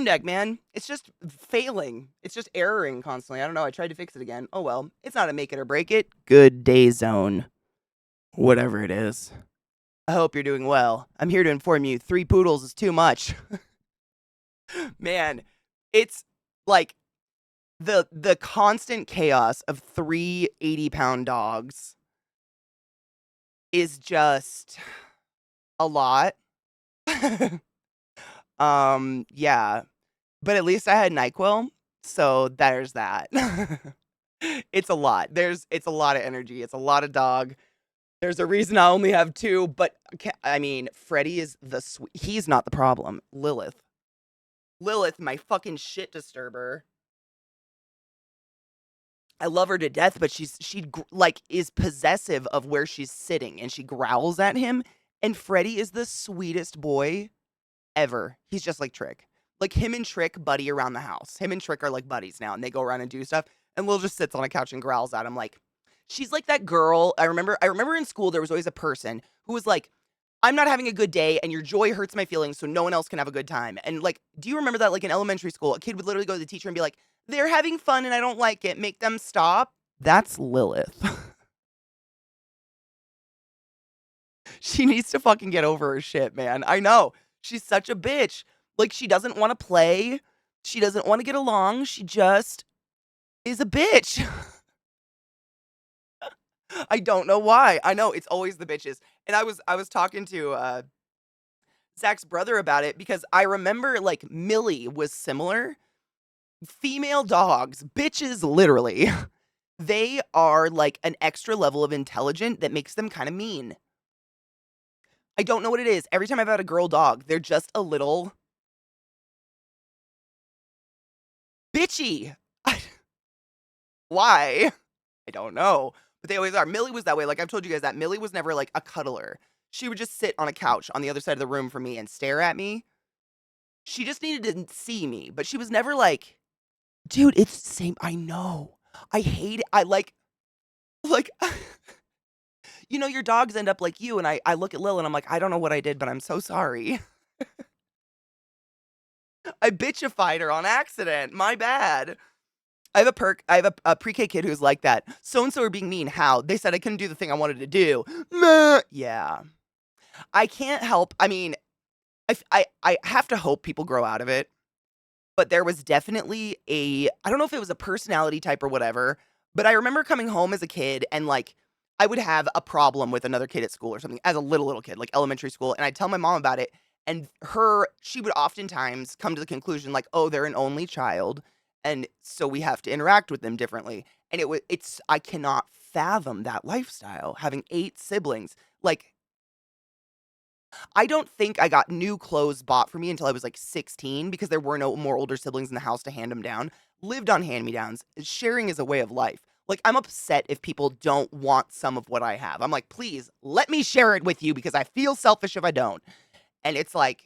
Stream Deck, man. It's just failing. It's just erroring constantly. I don't know. I tried to fix it again. Oh well. It's not a make it or break it. Good day zone. Whatever it is. I hope you're doing well. I'm here to inform you 3 poodles is too much. Man, it's like the constant chaos of 3 80-pound dogs is just a lot. Yeah. But at least I had NyQuil, so there's that. It's a lot. It's a lot of energy. It's a lot of dog. There's a reason I only have 2, but I mean, Freddy is he's not the problem. Lilith. Lilith, my fucking shit disturber. I love her to death, but she like is possessive of where she's sitting and she growls at him. And Freddy is the sweetest boy ever. He's just like Trick. Like him and Trick buddy around the house. Him and Trick are like buddies now and they go around and do stuff. And Lil just sits on a couch and growls at him like she's like that girl. I remember in school there was always a person who was like, I'm not having a good day and your joy hurts my feelings so no one else can have a good time. And like, do you remember that like in elementary school, a kid would literally go to the teacher and be like, they're having fun and I don't like it. Make them stop. That's Lilith. She needs to fucking get over her shit, man. I know. She's such a bitch. Like, she doesn't want to play. She doesn't want to get along. She just is a bitch. I don't know why. I know it's always the bitches. And I was talking to Zach's brother about it because I remember like Millie was similar. Female dogs, bitches, literally. They are like an extra level of intelligent that makes them kind of mean. I don't know what it is. Every time I've had a girl dog, they're just a little bitchy. Why? I don't know. But they always are. Millie was that way. Like I've told you guys that. Millie was never like a cuddler. She would just sit on a couch on the other side of the room from me and stare at me. She just needed to see me, but she was never like, dude, it's the same. I know. I hate it. I like, you know, your dogs end up like you. And I look at Lil and I'm like, I don't know what I did, but I'm so sorry. I bitchified her on accident. My bad. I have a pre-K kid who's like that. So-and-so are being mean. How? They said I couldn't do the thing I wanted to do. Meh. Yeah. I can't help. I mean, I have to hope people grow out of it. But there was definitely I don't know if it was a personality type or whatever, but I remember coming home as a kid and like, I would have a problem with another kid at school or something as a little kid, like elementary school. And I'd tell my mom about it. And she would oftentimes come to the conclusion like, oh, they're an only child. And so we have to interact with them differently. And I cannot fathom that lifestyle, having 8 siblings. Like, I don't think I got new clothes bought for me until I was like 16 because there were no more older siblings in the house to hand them down. Lived on hand-me-downs. Sharing is a way of life. Like, I'm upset if people don't want some of what I have. I'm like, please, let me share it with you because I feel selfish if I don't. And it's like,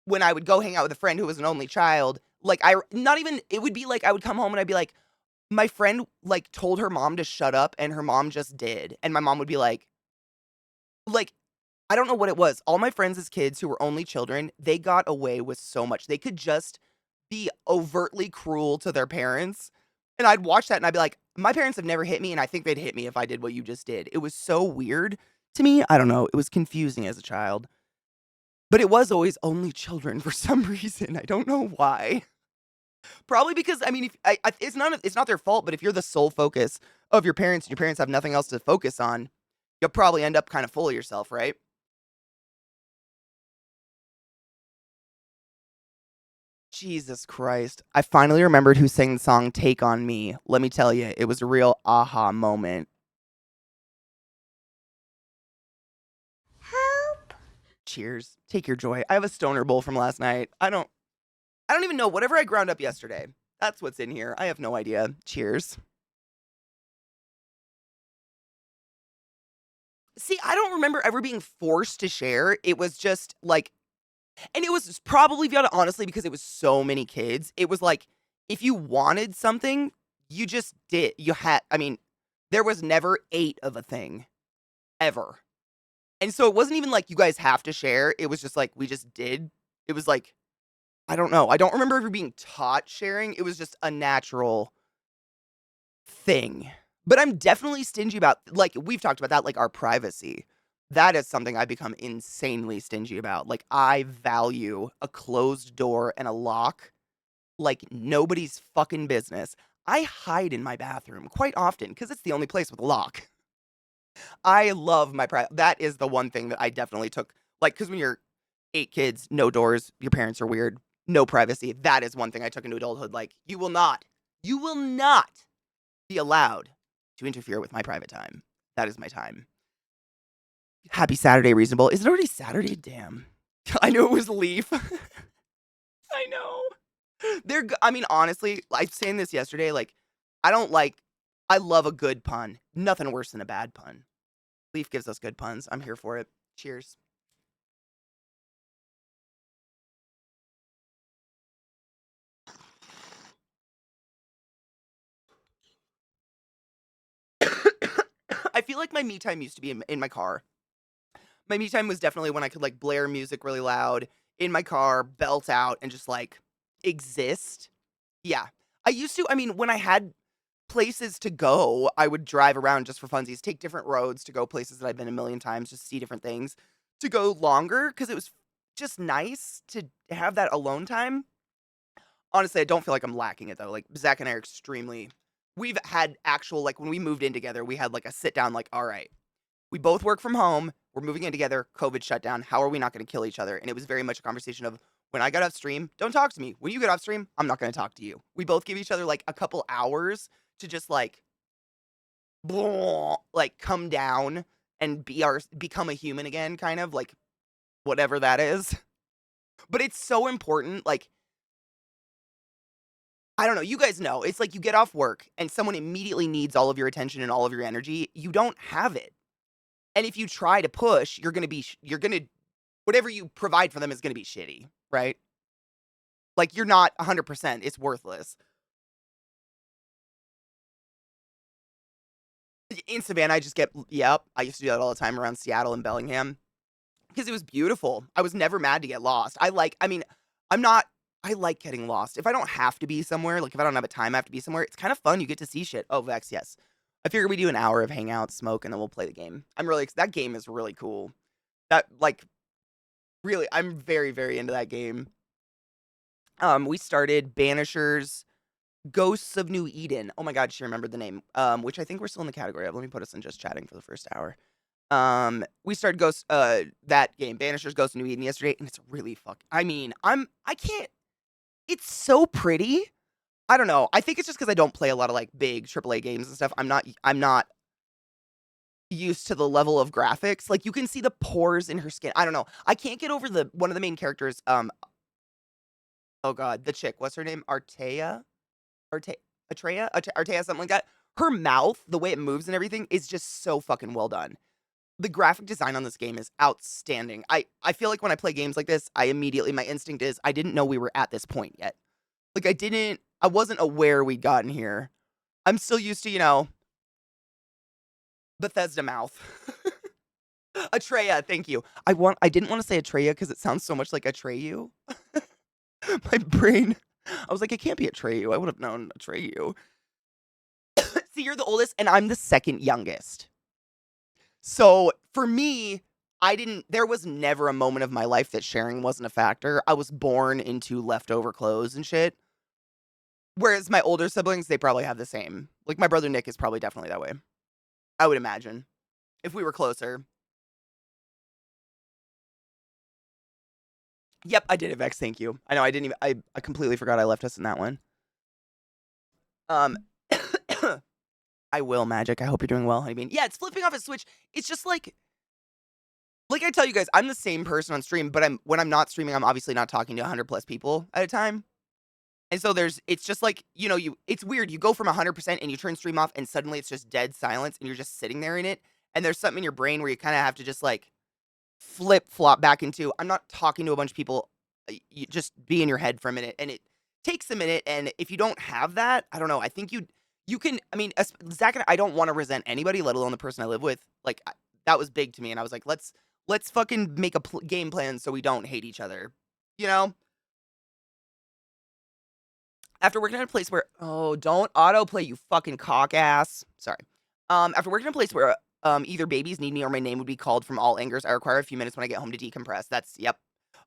when I would go hang out with a friend who was an only child, like, it would be like, I would come home and I'd be like, my friend, like, told her mom to shut up and her mom just did. And my mom would be like, I don't know what it was. All my friends as kids who were only children, they got away with so much. They could just be overtly cruel to their parents. And I'd watch that and I'd be like, my parents have never hit me, and I think they'd hit me if I did what you just did. It was so weird to me. I don't know. It was confusing as a child. But it was always only children for some reason. I don't know why. Probably because, I mean, it's not their fault, but if you're the sole focus of your parents and your parents have nothing else to focus on, you'll probably end up kind of full of yourself, right? Jesus Christ. I finally remembered who sang the song Take On Me. Let me tell you, it was a real aha moment. Help! Cheers. Take your joy. I have a stoner bowl from last night. I don't even know. Whatever I ground up yesterday. That's what's in here. I have no idea. Cheers. See, I don't remember ever being forced to share. It was just like, and it was probably, honestly, because it was so many kids. It was like, if you wanted something, you just did. I mean, there was never 8 of a thing. Ever. And so it wasn't even like you guys have to share. It was just like, we just did. It was like, I don't know. I don't remember ever being taught sharing. It was just a natural thing. But I'm definitely stingy about, like, we've talked about that, like, our privacy. That is something I become insanely stingy about. Like, I value a closed door and a lock like nobody's fucking business. I hide in my bathroom quite often because it's the only place with a lock. I love my that is the one thing that I definitely took, like, because when you're 8 kids, no doors, your parents are weird, no privacy. That is one thing I took into adulthood. Like, you will not be allowed to interfere with my private time. That is my time. Happy Saturday, reasonable. Is it already Saturday? Damn. I knew it was Leaf. I know. I mean, honestly, I was saying this yesterday, like, I don't like, I love a good pun. Nothing worse than a bad pun. Leaf gives us good puns. I'm here for it. Cheers. I feel like my me time used to be in my car. My me time was definitely when I could, like, blare music really loud in my car, belt out, and just, like, exist. Yeah. I mean, when I had places to go, I would drive around just for funsies, take different roads to go places that I've been a million times, just see different things, to go longer because it was just nice to have that alone time. Honestly, I don't feel like I'm lacking it though. Like, Zach and I are extremely, we've had actual, like, when we moved in together, we had like a sit down, like, all right, we both work from home. We're moving in together. COVID shut down. How are we not going to kill each other? And it was very much a conversation of, when I got off stream, don't talk to me. When you get off stream, I'm not going to talk to you. We both give each other like a couple hours to just like, like, come down and become a human again, kind of like, whatever that is. But it's so important. Like, I don't know. You guys know. It's like you get off work and someone immediately needs all of your attention and all of your energy. You don't have it. And if you try to push, you're going to, whatever you provide for them is going to be shitty, right? Like, you're not 100%. It's worthless. In Savannah, I just get, yep. I used to do that all the time around Seattle and Bellingham because it was beautiful. I was never mad to get lost. I mean, I'm not, I like getting lost. If I don't have to be somewhere, like if I don't have a time I have to be somewhere, it's kind of fun. You get to see shit. Oh, Vex, yes. I figure we do an hour of hangout, smoke, and then we'll play the game. That game is really cool. That, like, really, I'm very, very into that game. We started Banishers, Ghosts of New Eden. Oh my god, she remembered the name. Which I think we're still in the category of. Let me put us in just chatting for the first hour. We started that game, Banishers Ghosts of New Eden yesterday, and it's really I mean, I can't, it's so pretty. I don't know. I think it's just because I don't play a lot of like big AAA games and stuff. I'm not used to the level of graphics. Like, you can see the pores in her skin. I don't know. I can't get over one of the main characters. Oh god, the chick. What's her name? Arte Artea, something like that. Her mouth, the way it moves and everything, is just so fucking well done. The graphic design on this game is outstanding. I feel like when I play games like this, my instinct is I didn't know we were at this point yet. Like, I wasn't aware we'd gotten here. I'm still used to, Bethesda mouth. Atreya, thank you. I didn't want to say Atreya because it sounds so much like Atreyu. My brain, I was like, it can't be Atreyu. I would have known Atreyu. See, you're the oldest, and I'm the second youngest. So for me, there was never a moment of my life that sharing wasn't a factor. I was born into leftover clothes and shit. Whereas my older siblings, they probably have the same. Like, my brother Nick is probably definitely that way. I would imagine. If we were closer. Yep, I did it, Vex. Thank you. I know I didn't even, I completely forgot I left us in that one. Um, I will, Magic. I hope you're doing well, honey bean. Yeah, it's flipping off a switch. It's just like I tell you guys, I'm the same person on stream, but when I'm not streaming, I'm obviously not talking to 100 plus people at a time. And so it's just like, it's weird. You go from 100% and you turn stream off and suddenly it's just dead silence and you're just sitting there in it. And there's something in your brain where you kind of have to just like flip flop back into, I'm not talking to a bunch of people. You just be in your head for a minute, and it takes a minute. And if you don't have that, I don't know. I think you can, I mean, Zach and I don't want to resent anybody, let alone the person I live with. Like, that was big to me. And I was like, let's fucking make a game plan so we don't hate each other, you know? After working at a place where oh, don't autoplay, you fucking cock ass. Sorry. After working at a place where, either babies need me or my name would be called from all angers, I require a few minutes when I get home to decompress. That's yep.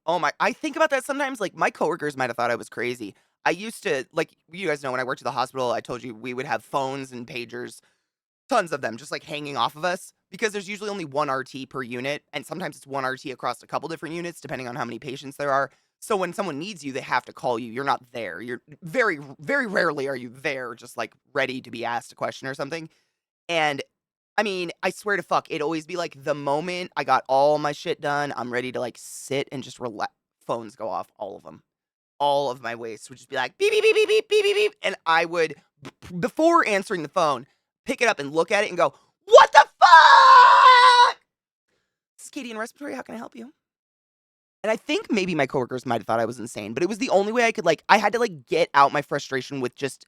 Oh my I think about that sometimes, like, my coworkers might have thought I was crazy. I used to like, you guys know when I worked at the hospital, I told you we would have phones and pagers, tons of them just, like, hanging off of us because there's usually only 1 RT per unit, and sometimes it's 1 RT across a couple different units depending on how many patients there are. So when someone needs you, they have to call you. You're not there. You're very rarely are you there just, like, ready to be asked a question or something. And, I mean, I swear to fuck, it'd always be, like, the moment I got all my shit done, I'm ready to, like, sit and just relax. Phones go off, all of them. All of my wastes would just be like, "Beep, beep, beep, beep, beep, beep, beep, beep," and I would, before answering the phone, pick it up and look at it and go, "What the fuck?" "This is Katie in respiratory, how can I help you?" And I think maybe my coworkers might have thought I was insane, but it was the only way I could, like I had to, like, get out my frustration with just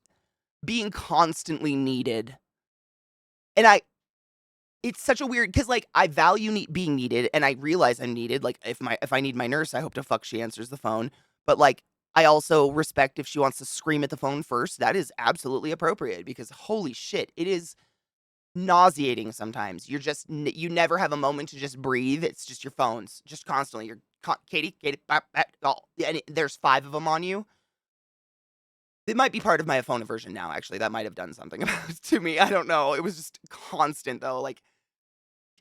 being constantly needed. And it's such a weird because like, I value being needed, and I realize I'm needed, like, if I need my nurse, I hope to fuck she answers the phone, but, like, I also respect if she wants to scream at the phone first, that is absolutely appropriate because holy shit, it is nauseating sometimes. You're just you never have a moment to just breathe, it's just your phones, just constantly, you're "Katie, Katie, bap, bap," oh, and there's 5 of them on you. It might be part of my phone aversion now, actually, that might have done something to me, I don't know, it was just constant, though, like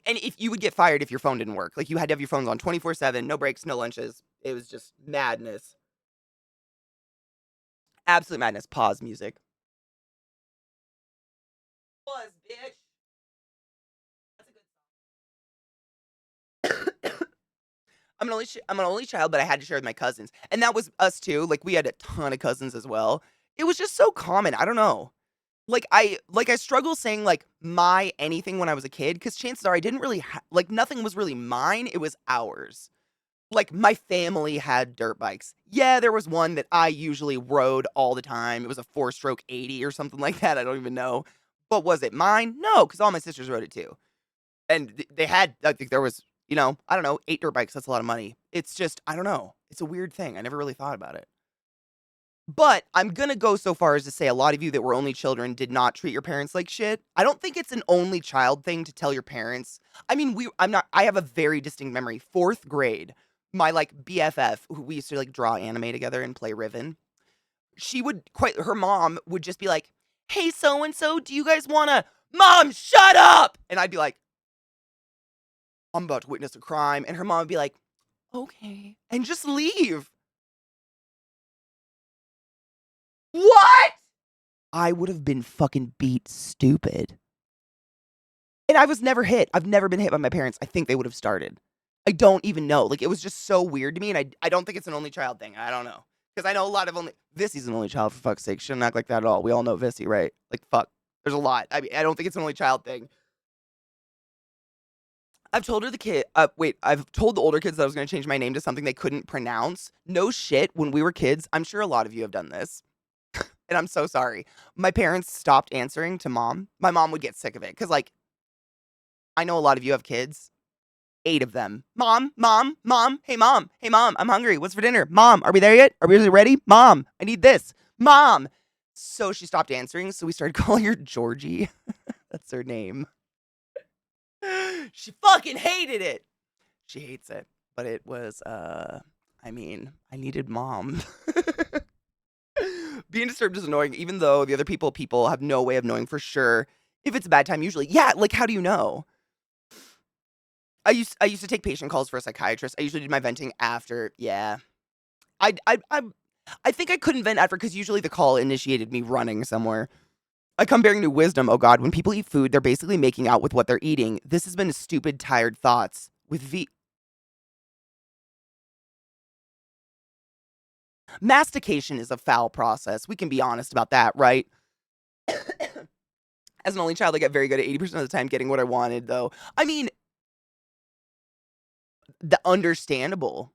and if you would get fired if your phone didn't work. Like, you had to have your phones on 24/7, no breaks, no lunches. It was just madness. Absolute madness. Pause music. Was, bitch. That's a good I'm an only child, but I had to share with my cousins, and that was us too. Like, we had a ton of cousins as well. It was just so common. I don't know. I struggle saying like my anything when I was a kid because chances are I didn't really like nothing was really mine. It was ours. Like, my family had dirt bikes. Yeah, there was one that I usually rode all the time. It was a 4-stroke 80 or something like that, I don't even know. But was it mine? No, because all my sisters rode it too. And they had I think there was, I don't know, 8 dirt bikes, that's a lot of money. It's just, I don't know. It's a weird thing. I never really thought about it. But I'm gonna go so far as to say a lot of you that were only children did not treat your parents like shit. I don't think it's an only child thing to tell your parents. I mean, I have a very distinct memory. 4th grade, my, like, BFF, who we used to, like, draw anime together and play Riven, her mom would just be like, "Hey, so and so, do you guys wanna" "Mom, shut up!" And I'd be like, "I'm about to witness a crime," and her mom would be like, "Okay," and just leave. What? I would have been fucking beat stupid. And I was never hit. I've never been hit by my parents. I think they would have started. I don't even know. Like, it was just so weird to me, and I don't think it's an only child thing. I don't know. Because I know a lot of only Vissy's an only child, for fuck's sake. Shouldn't act like that at all. We all know Vissy, right? Like, fuck. There's a lot. I mean, I don't think it's an only child thing. I've told the older kids that I was gonna change my name to something they couldn't pronounce. No shit, when we were kids, I'm sure a lot of you have done this, and I'm so sorry. My parents stopped answering to mom. My mom would get sick of it, because like, I know a lot of you have kids. 8 of them. "Mom, mom, mom, hey mom, I'm hungry. What's for dinner? Mom, are we there yet? Are we really ready? Mom, I need this. Mom." So she stopped answering, so we started calling her Georgie. That's her name. She fucking hated it. She hates it, but it was, I mean, I needed mom. Being disturbed is annoying, even though the other people have no way of knowing for sure if it's a bad time usually. Yeah, like, how do you know? I used to take patient calls for a psychiatrist. I usually did my venting after. Yeah. I think I couldn't vent after because usually the call initiated me running somewhere. I come bearing new wisdom. Oh God, when people eat food, they're basically making out with what they're eating. This has been stupid, tired thoughts. With mastication is a foul process. We can be honest about that, right? As an only child, I get very good at 80% of the time getting what I wanted, though. I mean, the understandable.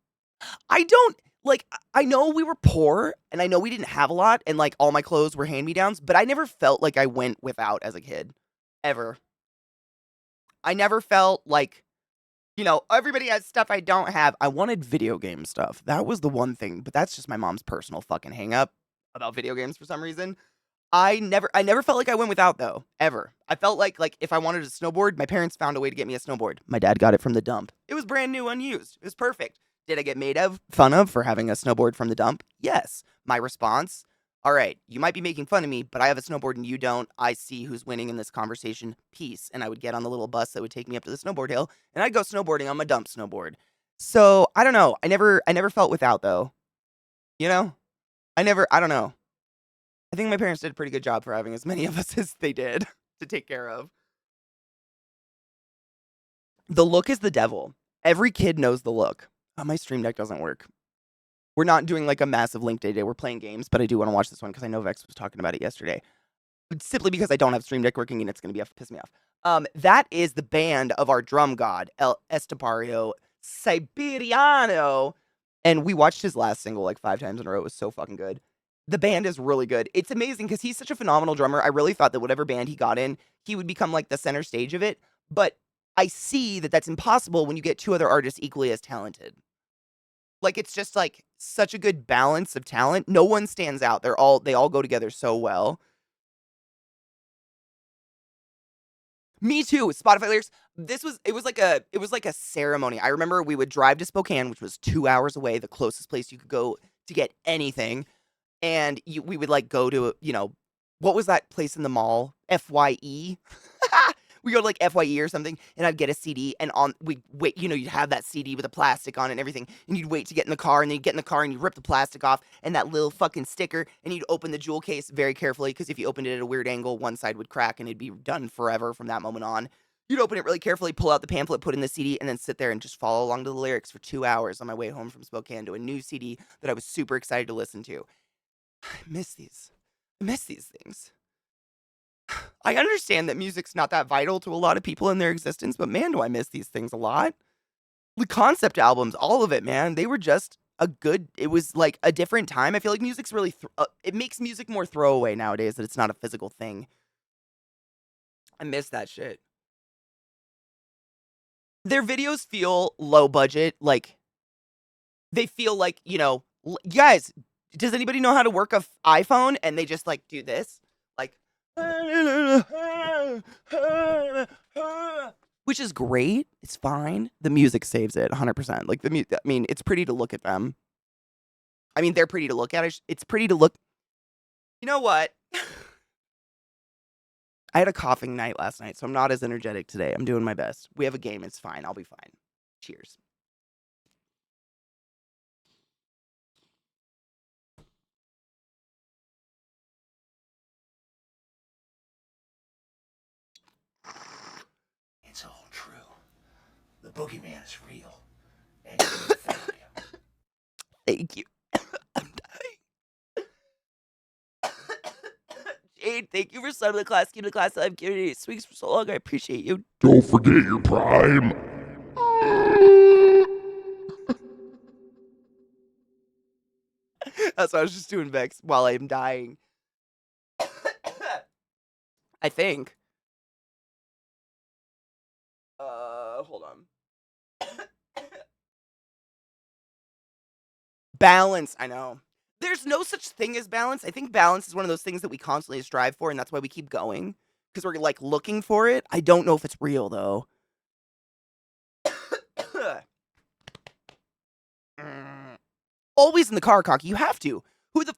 I don't like I know we were poor and I know we didn't have a lot and like all my clothes were hand-me-downs, but I never felt like I went without as a kid. Ever. I never felt like, everybody has stuff I don't have. I wanted video game stuff. That was the one thing, but that's just my mom's personal fucking hang up. about video games for some reason. I never felt like I went without though, ever. I felt like if I wanted a snowboard, my parents found a way to get me a snowboard. My dad got it from the dump. It was brand new, unused. It was perfect. Did I get made of fun of for having a snowboard from the dump? Yes. My response, all right, you might be making fun of me, but I have a snowboard and you don't. I see who's winning in this conversation. Peace. And I would get on the little bus that would take me up to the snowboard hill, and I'd go snowboarding on my dump snowboard. So I don't know. I never felt without though. You know? I don't know. I think my parents did a pretty good job for having as many of us as they did to take care of. The look is the devil. Every kid knows the look. Oh, my stream deck doesn't work. We're not doing like a massive link day today. We're playing games, but I do want to watch this one because I know Vex was talking about it yesterday. Simply because I don't have stream deck working and it's going to piss me off. That is the band of our drum god, El Estepario Siberiano. And we watched his last single like 5 times in a row. It was so fucking good. The band is really good. It's amazing because he's such a phenomenal drummer. I really thought that whatever band he got in, he would become like the center stage of it. But I see that that's impossible when you get 2 other artists equally as talented. Like, it's just like such a good balance of talent. No one stands out. They all go together so well. Me too. Spotify lyrics. It was like a ceremony. I remember we would drive to Spokane, which was 2 hours away, the closest place you could go to get anything. And we would like go to, what was that place in the mall? FYE. We go to like FYE or something, and I'd get a CD, and we'd wait, you'd have that CD with the plastic on it and everything, and you'd wait to get in the car, and then you'd get in the car, and you'd rip the plastic off, and that little fucking sticker, and you'd open the jewel case very carefully, because if you opened it at a weird angle, one side would crack, and it'd be done forever from that moment on. You'd open it really carefully, pull out the pamphlet, put in the CD, and then sit there and just follow along to the lyrics for 2 hours on my way home from Spokane to a new CD that I was super excited to listen to. I miss these. I miss these things. I understand that music's not that vital to a lot of people in their existence, but man, do I miss these things a lot. The concept albums, all of it, man, they were just it was like a different time. I feel like music's really, it makes music more throwaway nowadays that it's not a physical thing. I miss that shit. Their videos feel low budget, like, they feel like, guys, does anybody know how to work a iPhone? And they just like do this, like, which is great. It's fine. The music saves it 100%. Like I mean, it's pretty to look at them. I mean, they're pretty to look at. It's pretty to look. You know what? I had a coughing night last night, so I'm not as energetic today. I'm doing my best. We have a game. It's fine. I'll be fine. Cheers. It's all true. The boogeyman is real. And you found him. Thank you. I'm dying. Jade, thank you for starting the class. Keep the class alive. Community. Speaks for so long. I appreciate you. Don't forget your prime. That's what I was just doing, Vex, while I'm dying. I think. Hold on. Balance, I know. There's no such thing as balance. I think balance is one of those things that we constantly strive for, and that's why we keep going. Because we're, like, looking for it. I don't know if it's real, though. Always in the car, Cocky. You have to.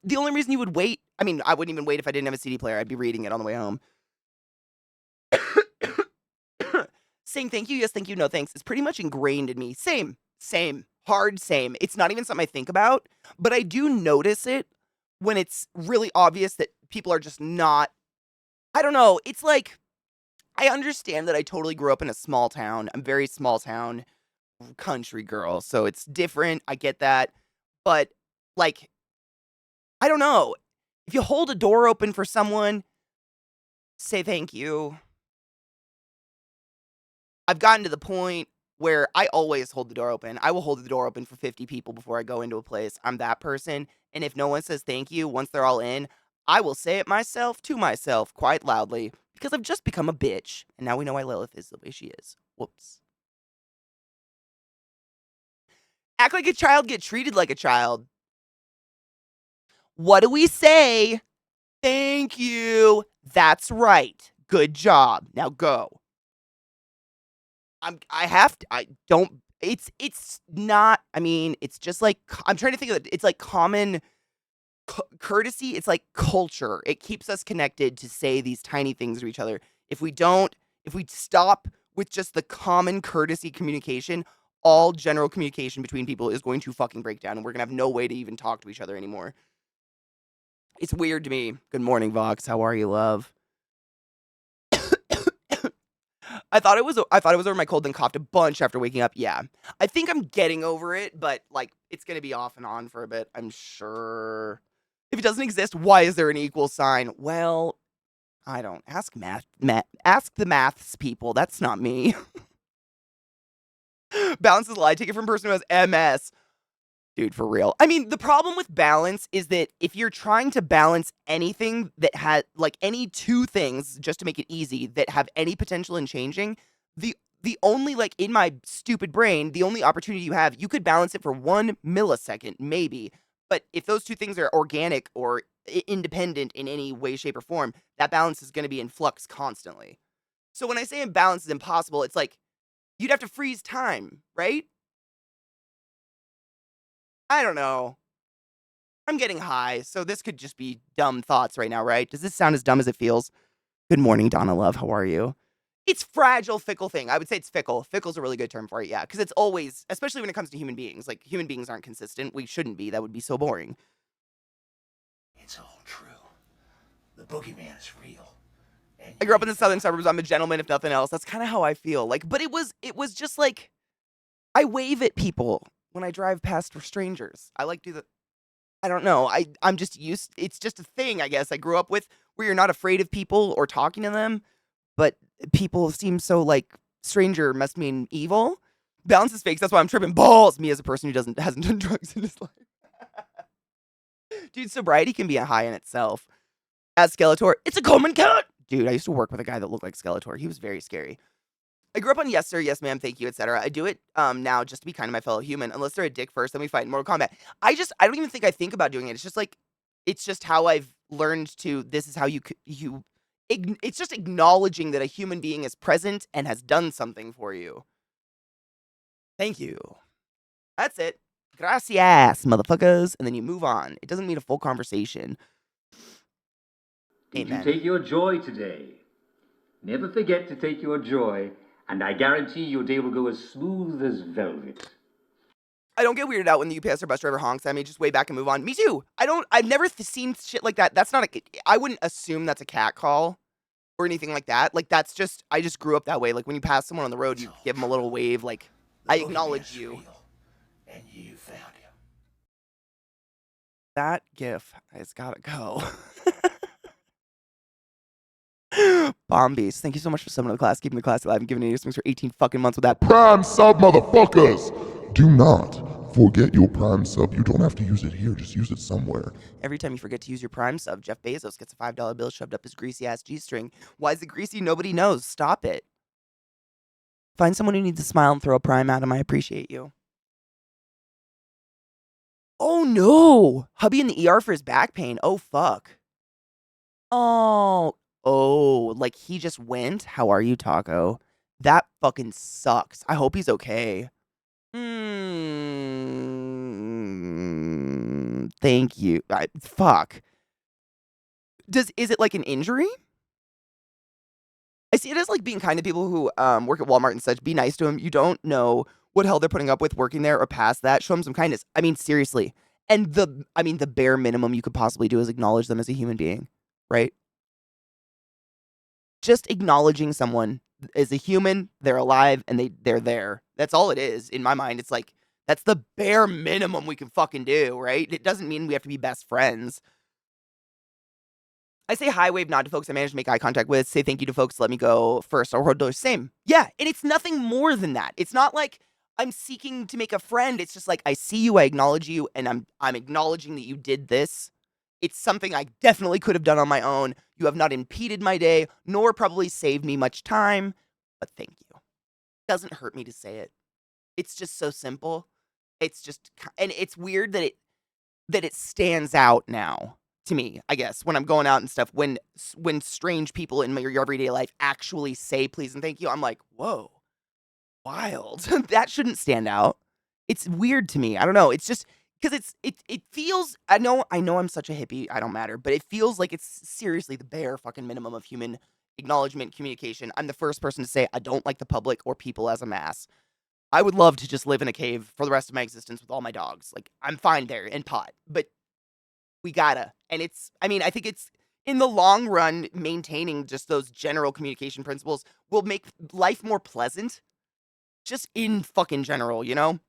The only reason you would wait... I mean, I wouldn't even wait if I didn't have a CD player. I'd be reading it on the way home. Saying thank you, yes, thank you, no thanks is pretty much ingrained in me. Same. Hard same. It's not even something I think about, but I do notice it when it's really obvious that people are just not... I don't know. It's like... I understand that I totally grew up in a small town. I'm very small town country girl, so it's different. I get that. But, like, I don't know. If you hold a door open for someone, say thank you. I've gotten to the point where I always hold the door open. I will hold the door open for 50 people before I go into a place. I'm that person. And if no one says thank you once they're all in, I will say it myself to myself quite loudly because I've just become a bitch. And now we know why Lilith is the way she is. Whoops. Act like a child, get treated like a child. What do we say? Thank you. That's right. Good job. Now go. I have to, I don't, it's not, I mean, it's just like, I'm trying to think of it. It's like common courtesy. It's like culture. It keeps us connected to say these tiny things to each other. If we don't, if we stop with just the common courtesy communication, all general communication between people is going to fucking break down and we're gonna have no way to even talk to each other anymore. It's weird to me. Good morning, Vox. How are you, love? I thought it was over my cold, then coughed a bunch after waking up. Yeah. I think I'm getting over it, but like it's gonna be off and on for a bit, I'm sure. If it doesn't exist, why is there an equal sign? Well, I don't. Ask ask the maths people. That's not me. Balance is a lie. Take it from a person who has MS. Dude, for real. I mean, the problem with balance is that if you're trying to balance anything that has, like, any two things, just to make it easy, that have any potential in changing, the only, like, in my stupid brain, the only opportunity you have, you could balance it for 1 millisecond, maybe. But if those two things are organic or independent in any way, shape, or form, that balance is going to be in flux constantly. So when I say imbalance is impossible, it's like you'd have to freeze time, right? I don't know. I'm getting high, so this could just be dumb thoughts right now, right? Does this sound as dumb as it feels? Good morning, Donna Love. How are you? It's fragile, fickle thing. I would say it's fickle. Fickle's a really good term for it, yeah. Because it's always, especially when it comes to human beings, like human beings aren't consistent. We shouldn't be. That would be so boring. It's all true. The boogeyman is real. And I grew up in the southern suburbs. I'm a gentleman, if nothing else. That's kind of how I feel. Like, but it was just like I wave at people when I drive past strangers. I like do the I don't know. I'm just used. It's just a thing, I guess. I grew up with where you're not afraid of people or talking to them, but people seem so like stranger must mean evil. Balance is fake. That's why I'm tripping balls. Me as a person who hasn't done drugs in his life. Dude, sobriety can be a high in itself. As Skeletor, it's a common cut. Dude, I used to work with a guy that looked like Skeletor. He was very scary. I grew up on yes sir, yes ma'am, thank you, etc. I do it now just to be kind to my fellow human. Unless they're a dick first, then we fight in Mortal Kombat. I don't even think I think about doing it. It's just like it's just how I've learned to. This is how you. It's just acknowledging that a human being is present and has done something for you. Thank you. That's it. Gracias, motherfuckers, and then you move on. It doesn't mean a full conversation. Did you Amen. take your joy today? Never forget to take your joy, and I guarantee your day will go as smooth as velvet. I don't get weirded out when the UPS or bus driver honks at me. Just way back and move on. Me too. I've never seen shit like that. That's not a. I wouldn't assume that's a cat call or anything like that. Like that's just. I just grew up that way. Like when you pass someone on the road, you give them a little wave. Like the I boogeyman acknowledge is you. real. And you found him. That gif has gotta go. Bombies, thank you so much for summoning the class, keeping the class alive, and giving me swings for 18 fucking months with that Prime sub, motherfuckers! Do not forget your Prime sub. You don't have to use it here, just use it somewhere. Every time you forget to use your Prime sub, Jeff Bezos gets a $5 bill shoved up his greasy ass G-string. Why is it greasy? Nobody knows. Stop it. Find someone who needs a smile and throw a Prime at him. I appreciate you. Oh no! Hubby in the ER for his back pain. Oh fuck. Oh, like he just went? How are you, Taco? That fucking sucks. I hope he's okay. Thank you. Fuck. Is it like an injury? I see it as like being kind to people who work at Walmart and such. Be nice to them. You don't know what hell they're putting up with working there or past that. Show them some kindness. I mean, seriously. And the bare minimum you could possibly do is acknowledge them as a human being, right? Just acknowledging someone as a human, they're alive, and they're there. That's all it is in my mind. It's like that's the bare minimum we can fucking do, right? It doesn't mean we have to be best friends. I say hi, wave, nod to folks I managed to make eye contact with, say thank you to folks, let me go first, or hold same. Yeah, and it's nothing more than that. It's not like I'm seeking to make a friend. It's just like I see you, I acknowledge you, and I'm acknowledging that you did this. It's something I definitely could have done on my own. You have not impeded my day, nor probably saved me much time, but thank you. Doesn't hurt me to say it. It's just so simple. It's just, and it's weird that that it stands out now to me, I guess, when I'm going out and stuff, when strange people in your everyday life actually say please and thank you, I'm like, whoa, wild. That shouldn't stand out. It's weird to me. I don't know. It's just because it feels. I know I'm such a hippie. I don't matter, but it feels like it's seriously the bare fucking minimum of human acknowledgement, communication. I'm the first person to say I don't like the public or people as a mass. I would love to just live in a cave for the rest of my existence with all my dogs. Like, I'm fine there and pot, but we gotta. And I think it's in the long run, maintaining just those general communication principles will make life more pleasant. Just in fucking general, you know?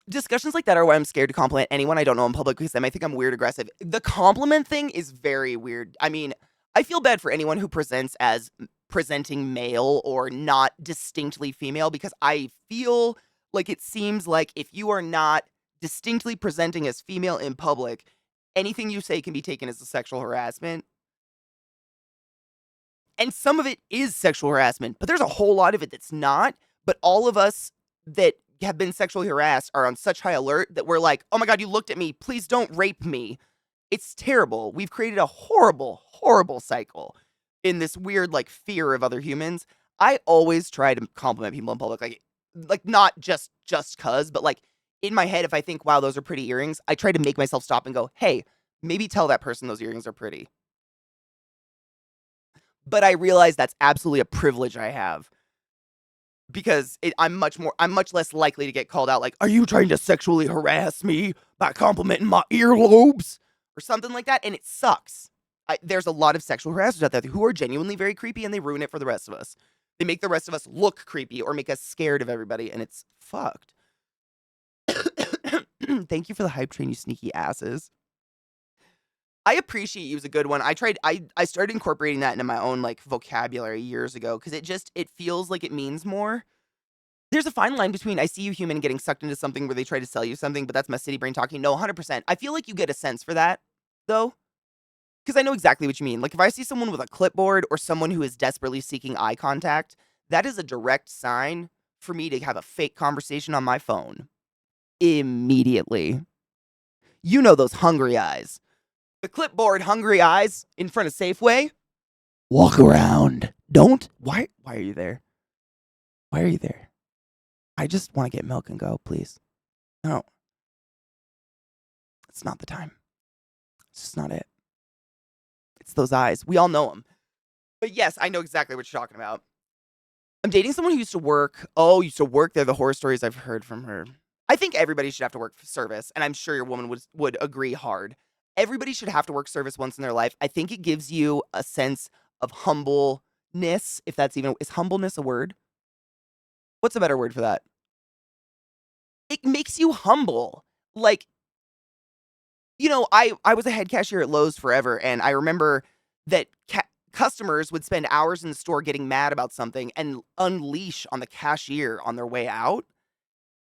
Discussions like that are why I'm scared to compliment anyone I don't know in public because they might think I'm weird aggressive. The compliment thing is very weird. I mean, I feel bad for anyone who presents as presenting male or not distinctly female because I feel like it seems like if you are not distinctly presenting as female in public, anything you say can be taken as a sexual harassment. And some of it is sexual harassment, but there's a whole lot of it that's not. But all of us that have been sexually harassed are on such high alert that we're like, oh my God, you looked at me. Please don't rape me. It's terrible. We've created a horrible, horrible cycle in this weird, like, fear of other humans. I always try to compliment people in public, like not just cuz, but like in my head, if I think, wow, those are pretty earrings, I try to make myself stop and go, hey, maybe tell that person those earrings are pretty. But I realize that's absolutely a privilege I have because I'm much less likely to get called out like, are you trying to sexually harass me by complimenting my earlobes or something like that? And it sucks. There's a lot of sexual harassers out there who are genuinely very creepy and they ruin it for the rest of us. They make the rest of us look creepy or make us scared of everybody and it's fucked. Thank you for the hype train, you sneaky asses. I appreciate you is a good one. I started incorporating that into my own like vocabulary years ago because it feels like it means more. There's a fine line between I see you human getting sucked into something where they try to sell you something, but that's my city brain talking. No, 100%. I feel like you get a sense for that though, because I know exactly what you mean. Like if I see someone with a clipboard or someone who is desperately seeking eye contact, that is a direct sign for me to have a fake conversation on my phone immediately. You know those hungry eyes. The clipboard hungry eyes in front of Safeway. Walk around. Don't. Why are you there? Why are you there? I just want to get milk and go, please. No. It's not the time. It's just not it. It's those eyes. We all know them. But yes, I know exactly what you're talking about. I'm dating someone who used to work. Oh, used to work there. The horror stories I've heard from her. I think everybody should have to work for service, and I'm sure your woman would agree hard. Everybody should have to work service once in their life. I think it gives you a sense of humbleness, if that's even, is humbleness a word? What's a better word for that? It makes you humble. Like, I was a head cashier at Lowe's forever, and I remember that customers would spend hours in the store getting mad about something and unleash on the cashier on their way out.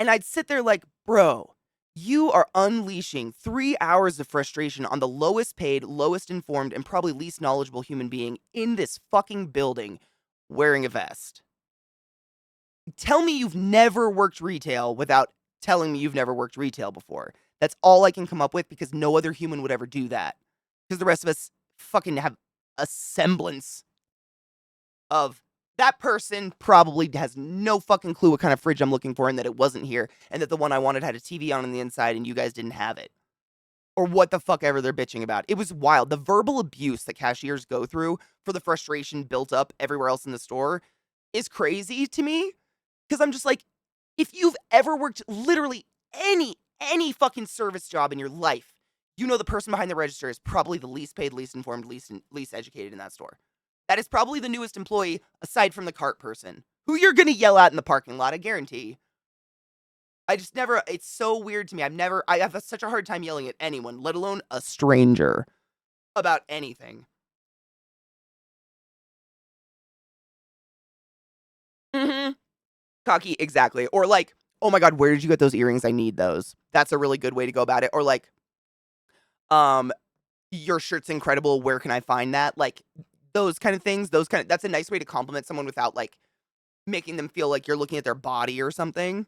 And I'd sit there like, bro, you are unleashing 3 hours of frustration on the lowest paid, lowest informed, and probably least knowledgeable human being in this fucking building wearing a vest. Tell me you've never worked retail without telling me you've never worked retail before. That's all I can come up with because no other human would ever do that. Because the rest of us fucking have a semblance of that person probably has no fucking clue what kind of fridge I'm looking for and that it wasn't here and that the one I wanted had a TV on the inside and you guys didn't have it. Or what the fuck ever they're bitching about. It was wild. The verbal abuse that cashiers go through for the frustration built up everywhere else in the store is crazy to me. Because I'm just like, if you've ever worked literally any fucking service job in your life, you know the person behind the register is probably the least paid, least informed, least educated in that store. That is probably the newest employee aside from the cart person, who you're going to yell at in the parking lot, I guarantee. I just never, it's so weird to me. I have such a hard time yelling at anyone, let alone a stranger, about anything. Mm-hmm. Cocky, exactly. Or like, oh my God, where did you get those earrings? I need those. That's a really good way to go about it. Or like, your shirt's incredible. Where can I find that? Like, those kind of things. That's a nice way to compliment someone without like making them feel like you're looking at their body or something.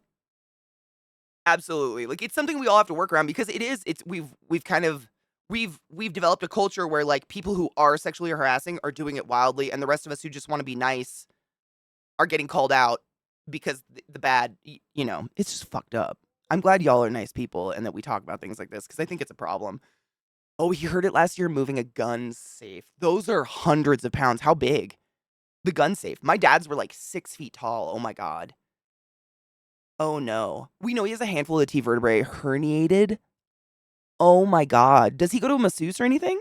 Absolutely. Like, it's something we all have to work around because we've kind of we've developed a culture where, like, people who are sexually harassing are doing it wildly, and the rest of us who just wanna be nice are getting called out because the bad it's just fucked up. I'm glad y'all are nice people and that we talk about things like this because I think it's a problem. Oh, you heard it last year, moving a gun safe. Those are hundreds of pounds. How big? The gun safe. My dad's were, like, 6 feet tall. Oh my god. Oh, no. We know he has a handful of T vertebrae herniated. Oh my god. Does he go to a masseuse or anything?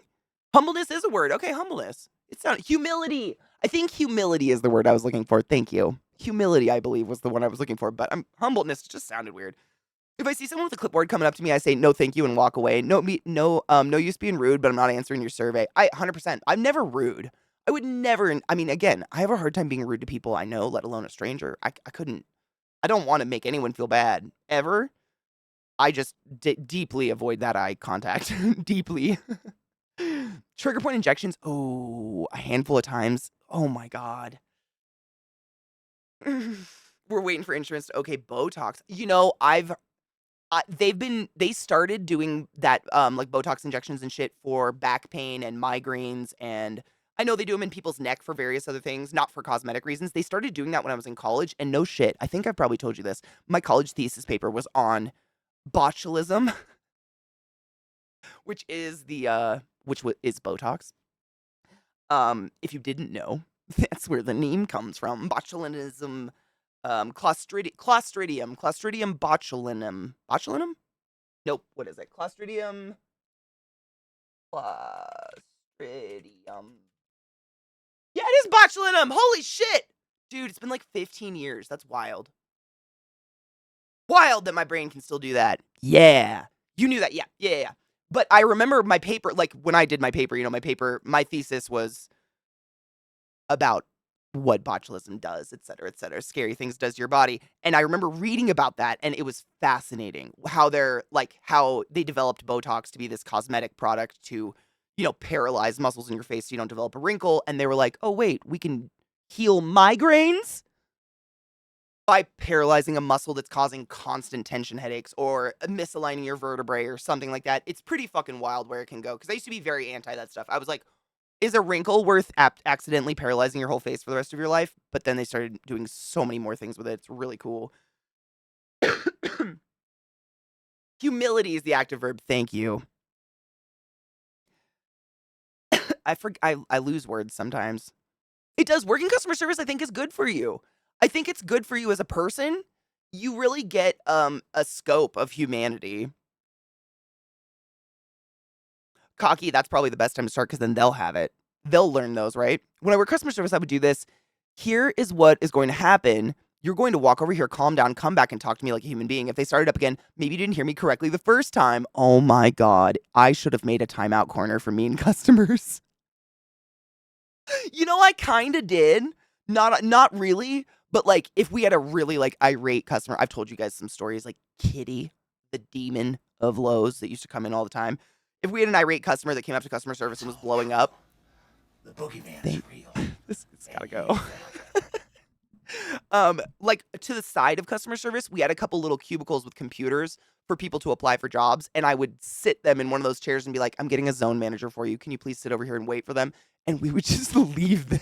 Humbleness is a word. Okay, humbleness. It's not humility. I think humility is the word I was looking for. Thank you. Humility, I believe, was the one I was looking for, but humbleness just sounded weird. If I see someone with a clipboard coming up to me, I say, "No, thank you," and walk away. No use being rude, but I'm not answering your survey. 100%. I'm never rude. I would never, I mean, again, I have a hard time being rude to people I know, let alone a stranger. I couldn't, I don't want to make anyone feel bad, ever. I just deeply avoid that eye contact. Deeply. Trigger point injections. Oh, a handful of times. Oh my god. We're waiting for insurance to okay Botox. They started doing that like Botox injections and shit for back pain and migraines, and I know they do them in people's neck for various other things, not for cosmetic reasons. They started doing that when I was in college, and no shit, I think I've probably told you this. My college thesis paper was on botulism, which is is Botox. If you didn't know, that's where the name comes from. Botulinism, Clostridium botulinum. Botulinum? Nope. What is it? Clostridium. Yeah, it is botulinum. Holy shit, dude! It's been like 15 years. That's wild. Wild that my brain can still do that. Yeah, you knew that. Yeah. But I remember my paper, like when I did my paper. My thesis was about what botulism does, et cetera, et cetera. Scary things does to your body. And I remember reading about that, and it was fascinating how how they developed Botox to be this cosmetic product to, paralyze muscles in your face so you don't develop a wrinkle. And they were like, oh, wait, we can heal migraines by paralyzing a muscle that's causing constant tension headaches or misaligning your vertebrae or something like that. It's pretty fucking wild where it can go. Because I used to be very anti that stuff. I was like, is a wrinkle worth accidentally paralyzing your whole face for the rest of your life? But then they started doing so many more things with it. It's really cool. Humility is the active verb. Thank you. I lose words sometimes. It does. Working customer service, I think, is good for you. I think it's good for you as a person. You really get a scope of humanity. Cocky, that's probably the best time to start because then they'll have it. They'll learn those, right? When I work customer service, I would do this. Here is what is going to happen. You're going to walk over here, calm down, come back and talk to me like a human being. If they started up again, maybe you didn't hear me correctly the first time. Oh my God. I should have made a timeout corner for mean customers. I kind of did. Not really, but like if we had a really like irate customer, I've told you guys some stories like Kitty, the demon of Lowe's that used to come in all the time. If we had an irate customer that came up to customer service and was blowing up, the boogeyman is real. This gotta go. Like to the side of customer service, we had a couple little cubicles with computers for people to apply for jobs, and I would sit them in one of those chairs and be like, I'm getting a zone manager for you. Can you please sit over here and wait for them? And we would just leave them.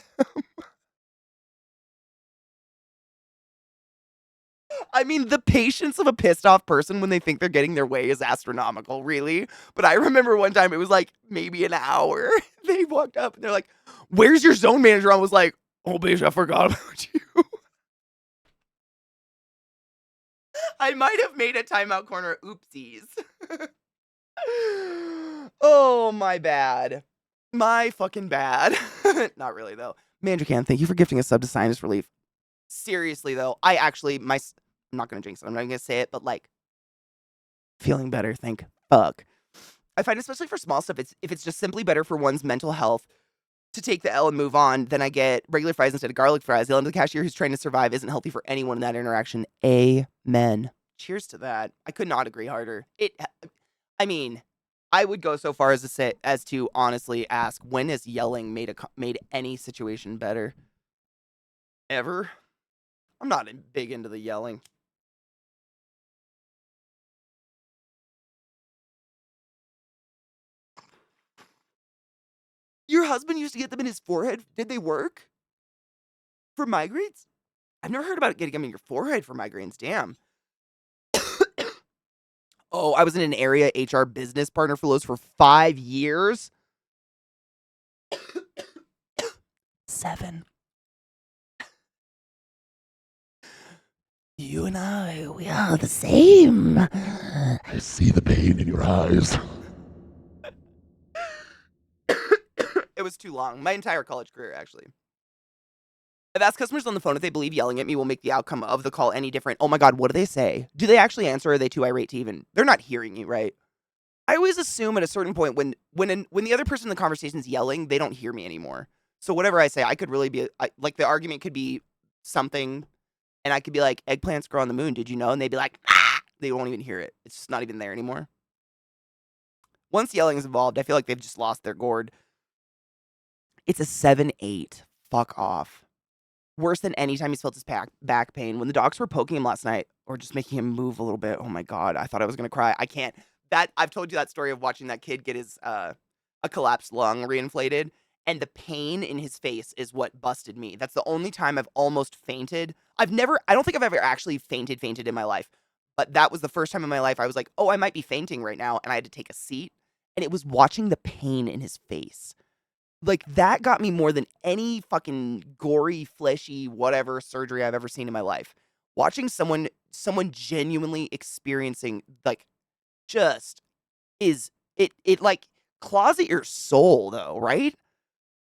I mean, the patience of a pissed off person when they think they're getting their way is astronomical, really. But I remember one time it was like maybe an hour. They walked up and they're like, where's your zone manager? I was like, oh, bitch, I forgot about you. I might have made a timeout corner. Oopsies. Oh, my bad. My fucking bad. Not really, though. Mandracan, thank you for gifting a sub to Sinus Relief. Seriously, though, I'm not going to jinx it. I'm not going to say it, but like, feeling better, thank fuck. I find especially for small stuff, if it's just simply better for one's mental health to take the L and move on, then I get regular fries instead of garlic fries. Yelling to the cashier who's trying to survive isn't healthy for anyone in that interaction. Amen. Cheers to that. I could not agree harder. I mean, I would go so far as to honestly ask, when has yelling made any situation better? Ever? I'm not big into the yelling. husband used to get them in his forehead. Did they work? For migraines? I've never heard about getting them in your forehead for migraines. Damn. Oh, I was in an area HR business partner for Lowe's for 5 years. 7. You and I, we are the same. I see the pain in your eyes. It was too long. My entire college career, actually. I've asked customers on the phone if they believe yelling at me will make the outcome of the call any different. Oh my God, what do they say? Do they actually answer, or are they too irate to even? They're not hearing you, right? I always assume at a certain point when the other person in the conversation is yelling, they don't hear me anymore. So whatever I say, I could really be like the argument could be something, and I could be like, eggplants grow on the moon. Did you know? And they'd be like, ah! They won't even hear it. It's just not even there anymore. Once yelling is involved, I feel like they've just lost their gourd. It's a 7-8. Fuck off. Worse than any time he's felt his back pain. When the docs were poking him last night, or just making him move a little bit, oh my God, I thought I was gonna cry. I can't. I've told you that story of watching that kid get his a collapsed lung reinflated, and the pain in his face is what busted me. That's the only time I've almost fainted. I don't think I've ever actually fainted in my life, but that was the first time in my life I was like, oh, I might be fainting right now, and I had to take a seat, and it was watching the pain in his face. Like, that got me more than any fucking gory, fleshy, whatever surgery I've ever seen in my life. Watching someone genuinely experiencing, like, just is it like claws at your soul though, right?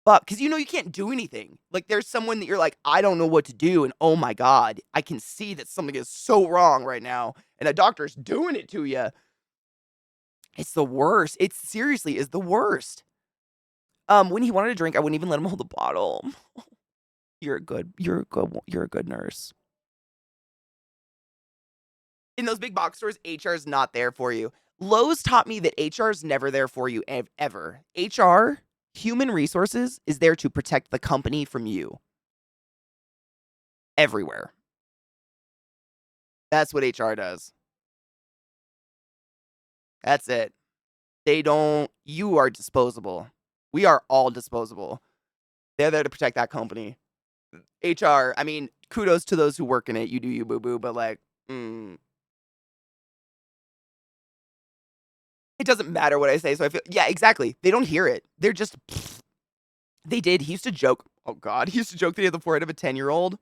But because you can't do anything. Like, there's someone that you're like, I don't know what to do, and oh my God, I can see that something is so wrong right now, and a doctor's doing it to you. It's the worst. It seriously is the worst. When he wanted a drink, I wouldn't even let him hold the bottle. You're a good nurse. In those big box stores, HR is not there for you. Lowe's taught me that HR is never there for you ever. HR, human resources, is there to protect the company from you. Everywhere. That's what HR does. That's it. You are disposable. We are all disposable. They're there to protect that company. HR, I mean, kudos to those who work in it. You do you, boo-boo, but like, it doesn't matter what I say, so I feel, yeah, exactly. They don't hear it. They're just, they did. He used to joke, oh God, he used to joke that he had the forehead of a 10-year-old.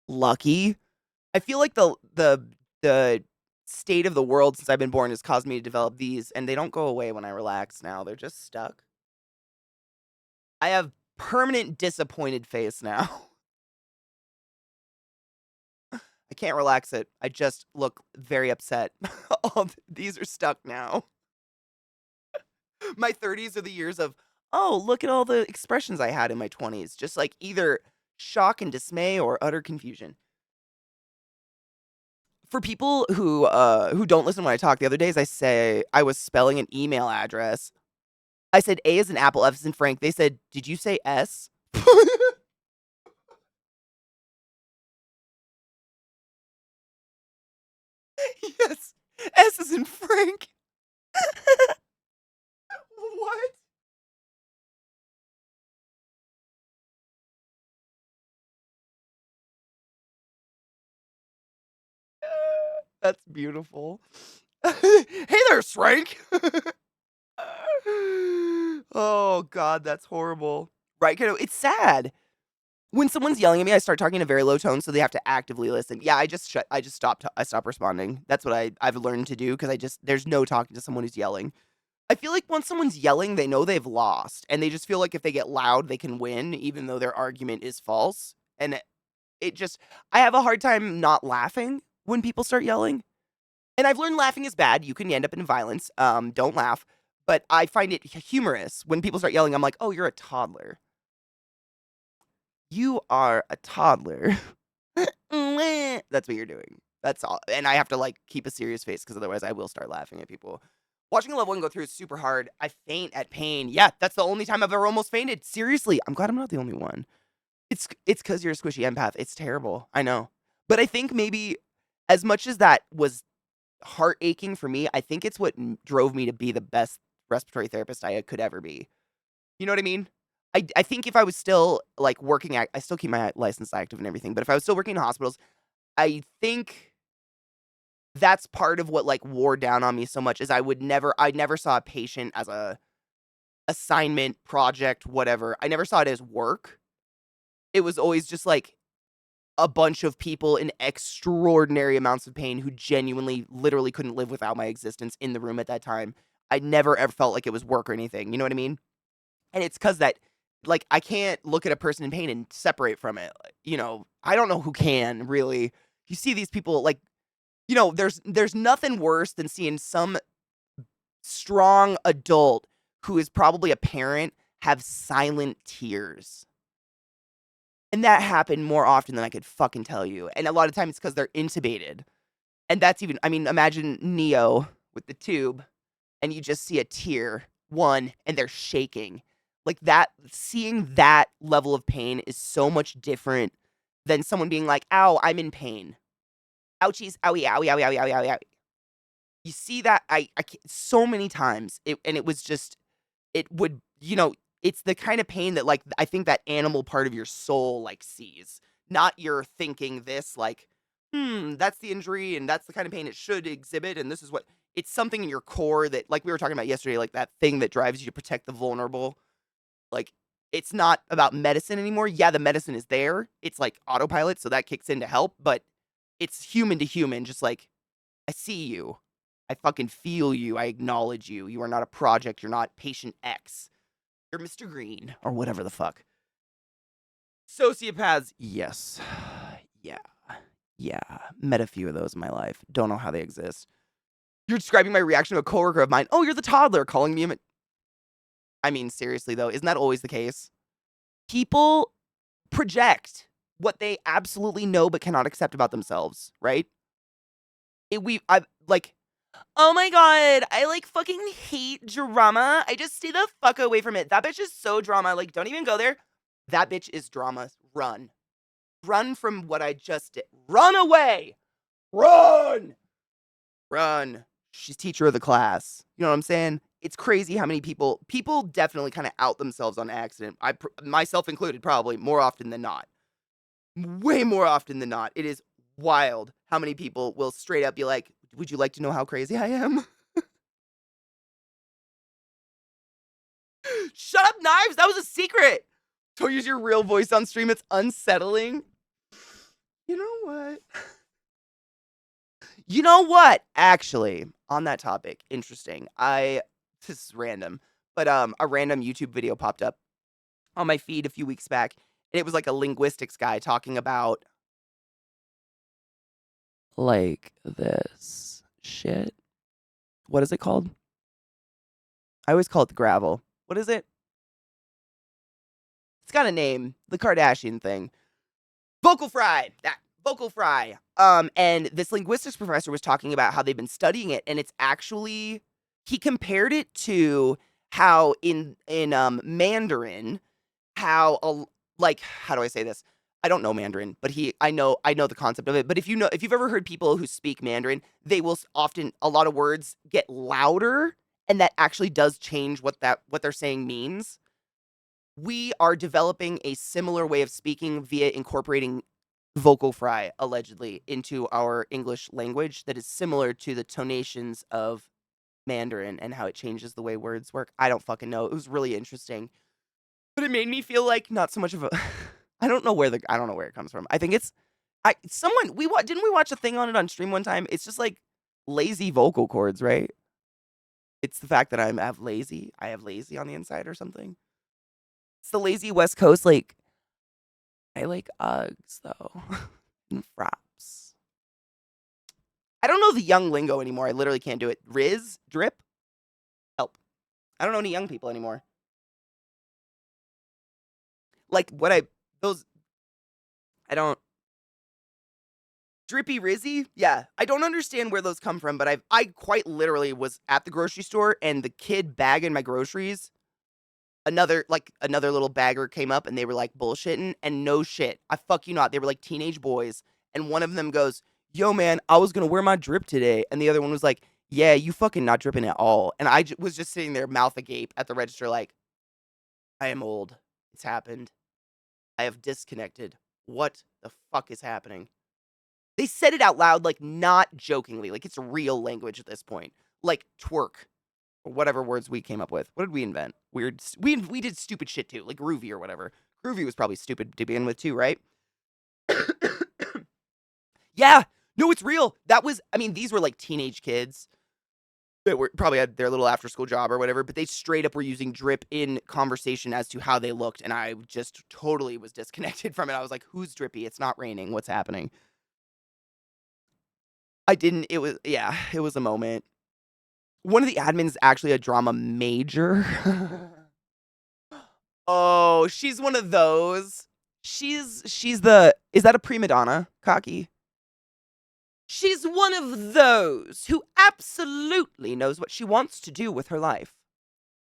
Lucky. I feel like the state of the world since I've been born has caused me to develop these, and they don't go away when I relax now. They're just stuck. I have permanent disappointed face now. I can't relax it. I just look very upset. These are stuck now. My 30s are the years of, oh, look at all the expressions I had in my 20s. Just like either shock and dismay or utter confusion. For people who don't listen when I talk, the other days I was spelling an email address. I said A as in Apple, F as in Frank. They said, did you say S? Yes. S as in Frank. What? That's beautiful. Hey there, Frank. Oh God, that's horrible. Right, kiddo? It's sad. When someone's yelling at me, I start talking in a very low tone, so they have to actively listen. Yeah, I stop responding. That's what I've learned to do because there's no talking to someone who's yelling. I feel like once someone's yelling, they know they've lost, and they just feel like if they get loud, they can win, even though their argument is false. And I have a hard time not laughing when people start yelling. And I've learned laughing is bad. You can end up in violence. Don't laugh. But I find it humorous when people start yelling. I'm like, oh, you're a toddler. You are a toddler. That's what you're doing. That's all. And I have to like keep a serious face because otherwise I will start laughing at people. Watching a loved one go through is super hard. I faint at pain. Yeah, that's the only time I've ever almost fainted. Seriously, I'm glad I'm not the only one. It's because you're a squishy empath. It's terrible. I know. But I think maybe as much as that was heart aching for me, I think it's what drove me to be the best respiratory therapist I could ever be. You know what I mean? I think if I was still, like, working I still keep my license active and everything, but if I was still working in hospitals, I think that's part of what, like, wore down on me so much is I never saw a patient as a assignment, project, whatever. I never saw it as work. It was always just, like, a bunch of people in extraordinary amounts of pain who genuinely, literally couldn't live without my existence in the room at that time. I never ever felt like it was work or anything, you know what I mean? And it's 'cause that like, I can't look at a person in pain and separate from it, you know? I don't know who can, really. You see these people, like, you know, there's nothing worse than seeing some strong adult who is probably a parent have silent tears. And that happened more often than I could fucking tell you, and a lot of times it's 'cause they're intubated, and that's even I mean, imagine Neo with the tube, and you just see a tear, one, and they're shaking. Like, that seeing that level of pain is so much different than someone being like, "Ow, I'm in pain. Ouchies, owie, owie, owie, owie, owie, owie, owie." You see that I ca so many times, it was just it would you know, it's the kind of pain that, like, I think that animal part of your soul, like, sees, not your thinking this, like, "Hmm, that's the injury, and that's the kind of pain it should exhibit, and this is what" it's something in your core that like we were talking about yesterday, like, that thing that drives you to protect the vulnerable. Like, it's not about medicine anymore. Yeah, the medicine is there. It's like autopilot, so that kicks in to help, but it's human to human, just like, I see you. I fucking feel you. I acknowledge you. You are not a project. You're not patient X. You're Mr. Green or whatever the fuck. Sociopaths, yes. Yeah. Yeah. Met a few of those in my life. Don't know how they exist. You're describing my reaction to a coworker of mine. Oh, you're the toddler calling me a I mean, seriously though, isn't that always the case? People project what they absolutely know but cannot accept about themselves, right? I like, oh my god, I like fucking hate drama. I just stay the fuck away from it. That bitch is so drama. Like, don't even go there. That bitch is drama. Run. Run from what I just did. Run away. Run. Run. She's teacher of the class. You know what I'm saying? It's crazy how many people definitely kind of out themselves on accident. Myself included, probably more often than not. Way more often than not. It is wild how many people will straight up be like, "Would you like to know how crazy I am?" Shut up, Knives. That was a secret. Don't use your real voice on stream. It's unsettling. You know what? You know what? Actually, on that topic, interesting. This is random, but a random YouTube video popped up on my feed a few weeks back, and it was like a linguistics guy talking about like this shit. What is it called? I always call it the gravel. What is it? It's got a name. The Kardashian thing. Vocal fry. That vocal fry. And this linguistics professor was talking about how they've been studying it, and it's actually he compared it to how in Mandarin, how like how do I say this? I don't know Mandarin, but I know the concept of it. But if you've ever heard people who speak Mandarin, they will often a lot of words get louder, and that actually does change what they're saying means. We are developing a similar way of speaking via incorporating vocal fry, allegedly, into our English language that is similar to the tonations of Mandarin and how it changes the way words work. I don't fucking know. It was really interesting. But it made me feel like not so much of a I don't know where it comes from. I think it's someone didn't we watch a thing on it on stream one time? It's just like lazy vocal cords, right? It's the fact that I have lazy on the inside or something. It's the lazy West Coast, like, I like Uggs, though, and fraps. I don't know the young lingo anymore. I literally can't do it. Riz? Drip? Help. I don't know any young people anymore. Like, I don't, Drippy Rizzy? Yeah, I don't understand where those come from, but I quite literally was at the grocery store, and the kid bagging my groceries another little bagger came up and they were like bullshitting and no shit. I fuck you not. They were like teenage boys. And one of them goes, "Yo, man, I was going to wear my drip today." And the other one was like, "Yeah, you fucking not dripping at all." And I was just sitting there mouth agape at the register like, I am old. It's happened. I have disconnected. What the fuck is happening? They said it out loud, like, not jokingly. Like, it's real language at this point. Like, twerk. Or whatever words we came up with. What did we invent? Weird. We did stupid shit, too. Like, groovy or whatever. Groovy was probably stupid to begin with, too, right? Yeah. No, it's real. That was, I mean, these were, like, teenage kids that were probably had their little after-school job or whatever, but they straight up were using drip in conversation as to how they looked, and I just totally was disconnected from it. I was like, who's drippy? It's not raining. What's happening? It was a moment. One of the admins is actually a drama major. Oh, she's one of those. Is that a prima donna, Cocky? She's one of those who absolutely knows what she wants to do with her life.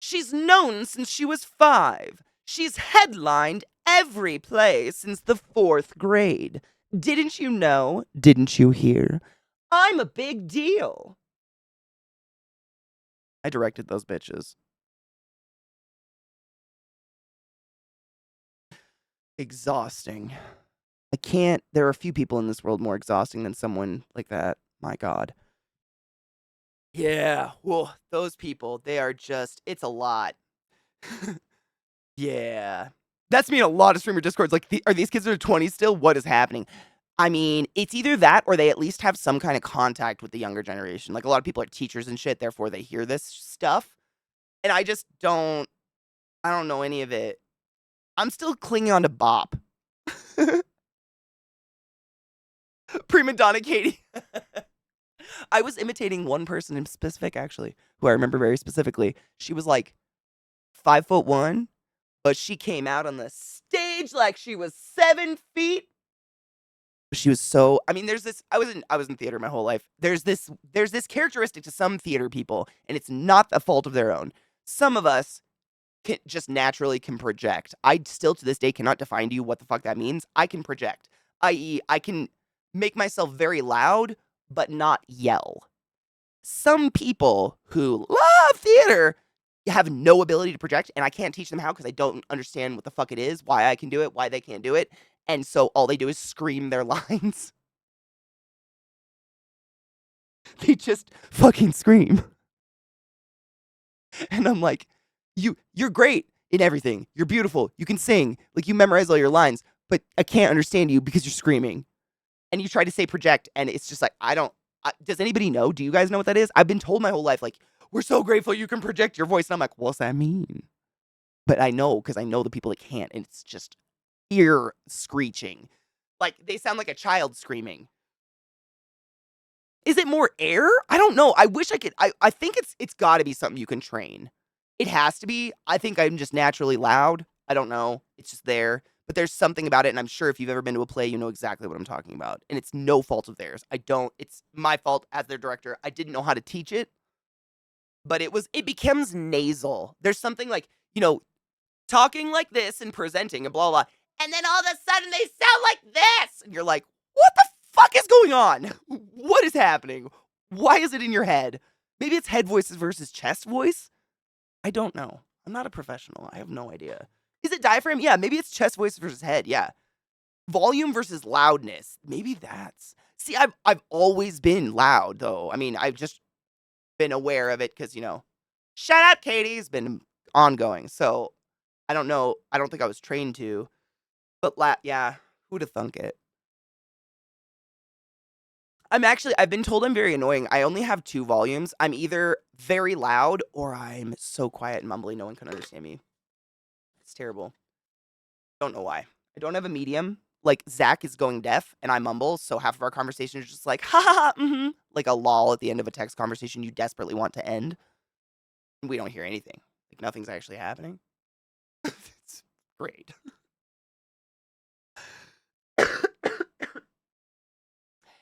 She's known since she was 5. She's headlined every play since the 4th grade. Didn't you know? Didn't you hear? I'm a big deal. I directed those bitches. Exhausting. There are a few people in this world more exhausting than someone like that. My God. Yeah, well, those people, it's a lot. Yeah. That's me in a lot of streamer discords. Like, are these kids in their 20s still? What is happening? I mean, it's either that or they at least have some kind of contact with the younger generation. Like, a lot of people are teachers and shit, therefore they hear this stuff. And I don't know any of it. I'm still clinging on to Bop. Prima donna Katie. I was imitating one person in specific, actually, who I remember very specifically. She was like 5'1", but she came out on the stage like she was 7 feet. She was so, I mean, there's this, I was in theater my whole life. There's this characteristic to some theater people, and it's not a fault of their own. Some of us just naturally can project. I still to this day cannot define to you what the fuck that means. I can project, i.e., I can make myself very loud, but not yell. Some people who love theater have no ability to project, and I can't teach them how because I don't understand what the fuck it is, why I can do it, why they can't do it. And so all they do is scream their lines. They just fucking scream. And I'm like, you're great in everything. You're beautiful. You can sing. Like, you memorize all your lines, but I can't understand you because you're screaming. And you try to say project, and it's just like, does anybody know? Do you guys know what that is? I've been told my whole life, like, we're so grateful you can project your voice. And I'm like, what's that mean? But I know, because I know the people that can't, and it's just ear screeching. Like, they sound like a child screaming. Is it more air? I don't know. I wish I could. I think it's got to be something you can train. It has to be. I think I'm just naturally loud. I don't know. It's just there. But there's something about it, and I'm sure if you've ever been to a play, you know exactly what I'm talking about. And it's no fault of theirs. It's my fault as their director. I didn't know how to teach it. But it becomes nasal. There's something like, talking like this and presenting and blah, blah, blah. And then all of a sudden they sound like this. And you're like, what the fuck is going on? What is happening? Why is it in your head? Maybe it's head voices versus chest voice? I don't know. I'm not a professional. I have no idea. Is it diaphragm? Yeah, maybe it's chest voice versus head. Yeah. Volume versus loudness. Maybe that's... See, I've always been loud, though. I mean, I've just been aware of it because, shout out Katie's been ongoing. So, I don't know. I don't think I was trained to. But, yeah, who'd have thunk it? I've been told I'm very annoying. I only have 2 volumes. I'm either very loud or I'm so quiet and mumbly no one can understand me. It's terrible. Don't know why. I don't have a medium. Like, Zach is going deaf and I mumble, so half of our conversation is just like, ha ha ha, mm-hmm. Like a lol at the end of a text conversation you desperately want to end. And we don't hear anything. Like, nothing's actually happening. It's great.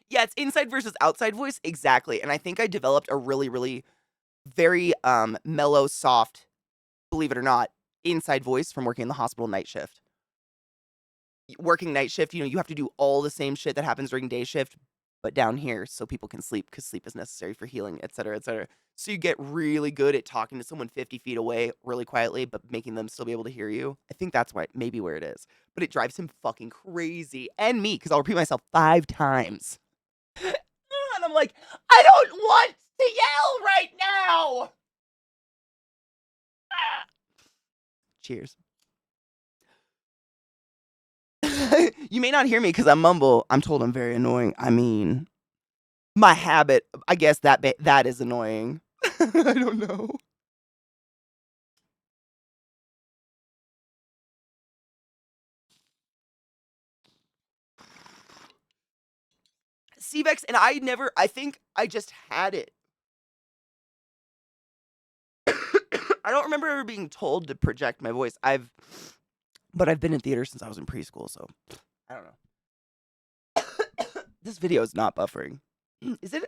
Yeah, it's inside versus outside voice. Exactly. And I think I developed a really, really very mellow, soft, believe it or not, inside voice from working in the hospital night shift. Working night shift, you have to do all the same shit that happens during day shift, but down here so people can sleep because sleep is necessary for healing, etc., etc. So you get really good at talking to someone 50 feet away really quietly, but making them still be able to hear you. I think that's maybe where it is. But it drives him fucking crazy. And me, because I'll repeat myself 5 times. And I'm like, I don't want to yell right now. Cheers. You may not hear me because I mumble. I'm told I'm very annoying. I mean, my habit, I guess that is annoying. I don't know. CVEX, and I think I just had it. I don't remember ever being told to project my voice. But I've been in theater since I was in preschool, so I don't know. This video is not buffering. Is it?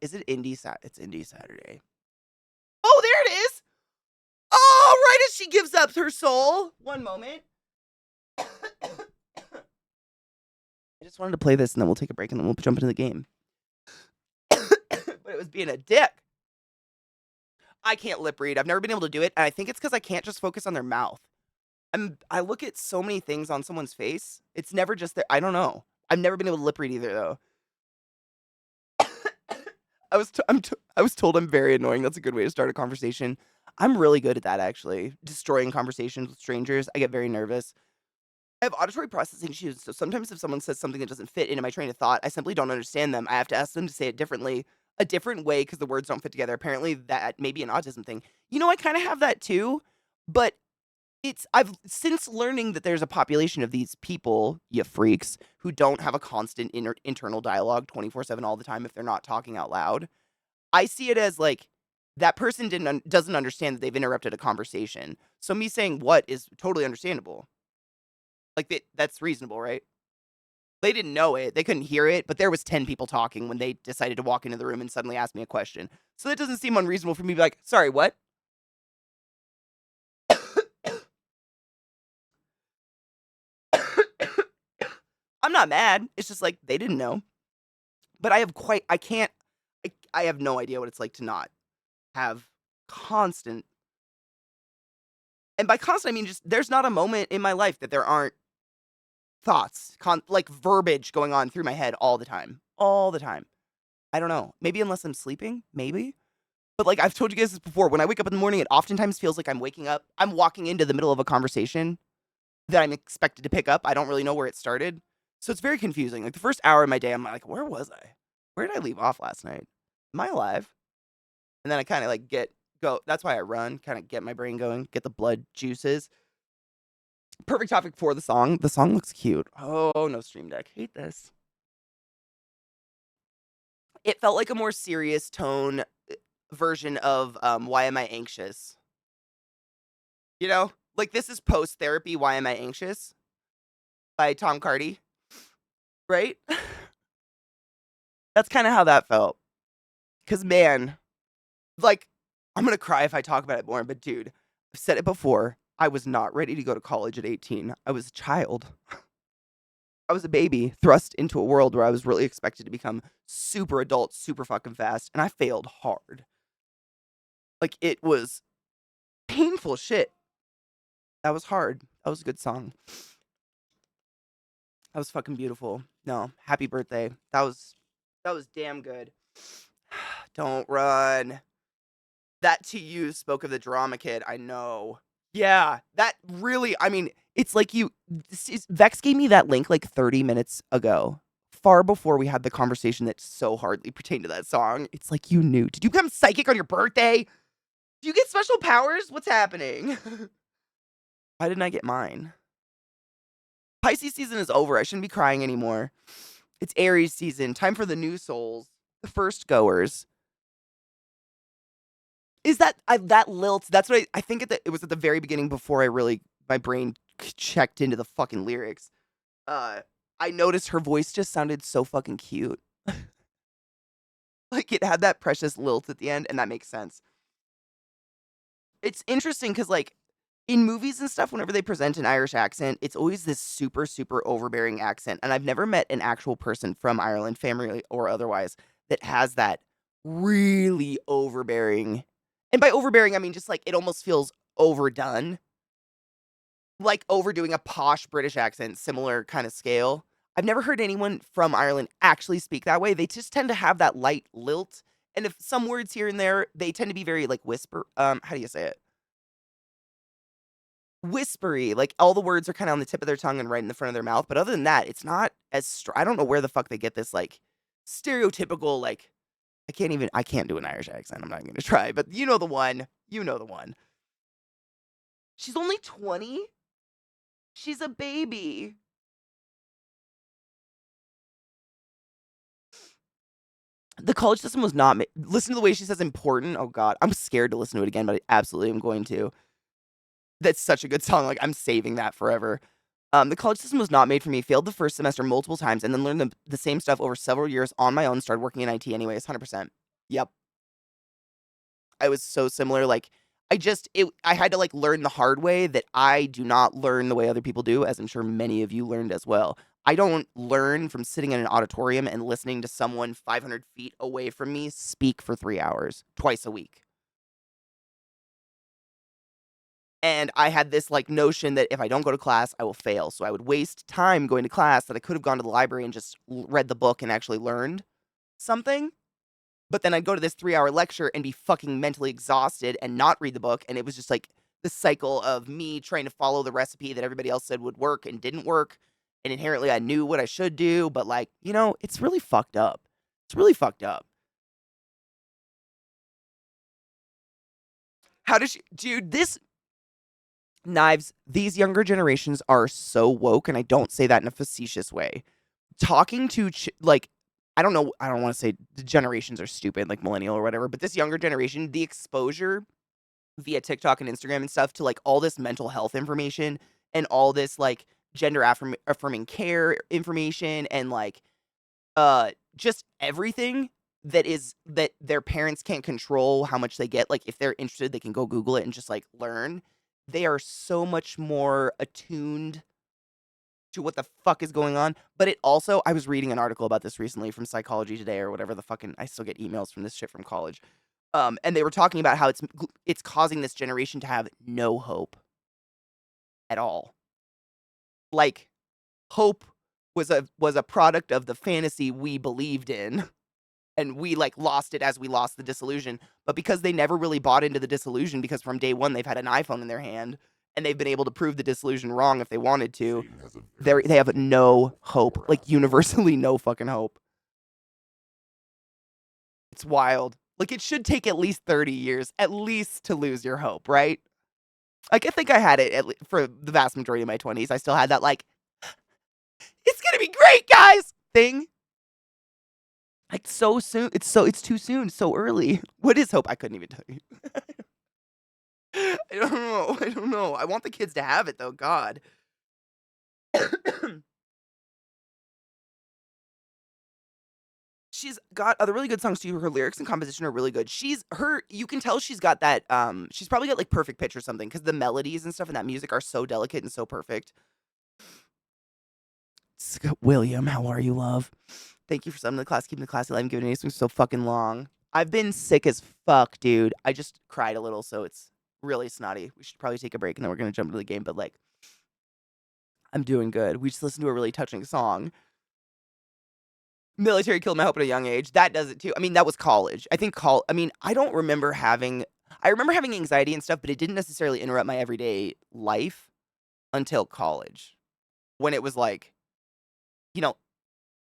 Is it Indie It's Indie Saturday. Oh, there it is! Oh, right as she gives up her soul. One moment. I just wanted to play this, and then we'll take a break, and then we'll jump into the game. But it was being a dick. I can't lip read. I've never been able to do it, and I think it's because I can't just focus on their mouth. I look at so many things on someone's face. It's never just I don't know. I've never been able to lip read either, though. I was told I'm very annoying. That's a good way to start a conversation. I'm really good at that, actually. Destroying conversations with strangers. I get very nervous. I have auditory processing issues, so sometimes if someone says something that doesn't fit into my train of thought, I simply don't understand them. I have to ask them to say it differently, a different way, because the words don't fit together. Apparently, that may be an autism thing. You know, I kind of have that too, but I've since learning that there's a population of these people, you freaks, who don't have a constant internal dialogue 24/7 all the time if they're not talking out loud. I see it as like that person doesn't understand that they've interrupted a conversation. So me saying what is totally understandable. Like that's reasonable, right? They didn't know it. They couldn't hear it, but there was 10 people talking when they decided to walk into the room and suddenly ask me a question. So that doesn't seem unreasonable for me to be like, sorry, what? I'm not mad. It's just like they didn't know. But I have no idea what it's like to not have constant. And by constant, I mean just there's not a moment in my life that there aren't thoughts, like verbiage going on through my head all the time. All the time. I don't know. Maybe unless I'm sleeping, maybe. But like I've told you guys this before, when I wake up in the morning, it oftentimes feels like I'm waking up. I'm walking into the middle of a conversation that I'm expected to pick up. I don't really know where it started. So it's very confusing. Like the first hour of my day, I'm like, where was I? Where did I leave off last night? Am I alive? And then I kind of like go. That's why I run, kind of get my brain going, get the blood juices. Perfect topic for the song. The song looks cute. Oh, no Stream Deck. Hate this. It felt like a more serious tone version of Why Am I Anxious? You know? Like this is post-therapy Why Am I Anxious? By Tom Cardy. Right? That's kind of how that felt. Because, man, like, I'm going to cry if I talk about it more, but dude, I've said it before. I was not ready to go to college at 18. I was a child. I was a baby thrust into a world where I was really expected to become super adult, super fucking fast, and I failed hard. Like, it was painful shit. That was hard. That was a good song. That was fucking beautiful. No, happy birthday. That was damn good. Don't run. That to you spoke of the drama kid. I know. Yeah, that really, I mean, it's like Vex gave me that link like 30 minutes ago, far before we had the conversation that so hardly pertained to that song. It's like you knew. Did you become psychic on your birthday? Do you get special powers? What's happening? Why didn't I get mine? Pisces season is over. I shouldn't be crying anymore. It's Aries season. Time for the new souls, the first goers. Is that lilt? That's what I think. It was at the very beginning before my brain checked into the fucking lyrics. I noticed her voice just sounded so fucking cute. Like it had that precious lilt at the end, and that makes sense. It's interesting because like in movies and stuff, whenever they present an Irish accent, it's always this super, super overbearing accent. And I've never met an actual person from Ireland, family or otherwise, that has that really overbearing. And by overbearing, I mean just like it almost feels overdone, like overdoing a posh British accent, similar kind of scale. I've never heard anyone from Ireland actually speak that way. They just tend to have that light lilt. And if some words here and there, they tend to be very like whisper. How do you say it? Whispery, like all the words are kind of on the tip of their tongue and right in the front of their mouth. But other than that, it's not as I don't know where the fuck they get this like stereotypical like I can't do an Irish accent. I'm not going to try, but you know the one. You know the one. She's only 20. She's a baby. The college system was not listen to the way she says important. Oh god, I'm scared to listen to it again, but I absolutely am going to. That's such a good song. Like I'm saving that forever. The college system was not made for me. Failed the first semester multiple times, and then learned the same stuff over several years on my own. Started working in IT anyways. 100%. Yep. I was so similar. Like I had to like learn the hard way that I do not learn the way other people do, as I'm sure many of you learned as well. I don't learn from sitting in an auditorium and listening to someone 500 feet away from me speak for 3 hours twice a week. And I had this like notion that if I don't go to class, I will fail. So I would waste time going to class that I could have gone to the library and just read the book and actually learned something. But then I'd go to this 3-hour lecture and be fucking mentally exhausted and not read the book. And it was just like the cycle of me trying to follow the recipe that everybody else said would work and didn't work. And inherently I knew what I should do. But like, it's really fucked up. It's really fucked up. How does dude, Knives, these younger generations are so woke, and I don't say that in a facetious way. Talking to, I don't know, I don't want to say the generations are stupid, like millennial or whatever, but this younger generation, the exposure via TikTok and Instagram and stuff to, like, all this mental health information and all this, like, gender affirming care information and, like, just everything that their parents can't control how much they get. Like, if they're interested, they can go Google it and just, like, learn. They are so much more attuned to what the fuck is going on. But it also, I was reading an article about this recently from Psychology Today or whatever the fucking, I still get emails from this shit from college. And they were talking about how it's causing this generation to have no hope at all. Like, hope was a product of the fantasy we believed in. And we like lost it as we lost the disillusion. But because they never really bought into the disillusion, because from day one they've had an iPhone in their hand and they've been able to prove the disillusion wrong if they wanted to, they have no hope. Like universally no fucking hope. It's wild. Like it should take at least 30 years, at least, to lose your hope, right? Like I think I had it for the vast majority of my 20s. I still had that like, it's gonna be great, guys, thing. Like so soon. It's too soon, so early. What is hope? I couldn't even tell you. I don't know. I want the kids to have it though, God. She's got other really good songs too. Her lyrics and composition are really good. You can tell she's got that she's probably got like perfect pitch or something cuz the melodies and stuff in that music are so delicate and so perfect. William, how are you, love? Thank you for summoning the class, keeping the class alive, and giving anything so fucking long. I've been sick as fuck, dude. I just cried a little, so it's really snotty. We should probably take a break, and then we're gonna jump into the game. But like, I'm doing good. We just listened to a really touching song. Military killed my hope at a young age. That does it too. I mean, that was college. I think I don't remember having. I remember having anxiety and stuff, but it didn't necessarily interrupt my everyday life until college, when it was like,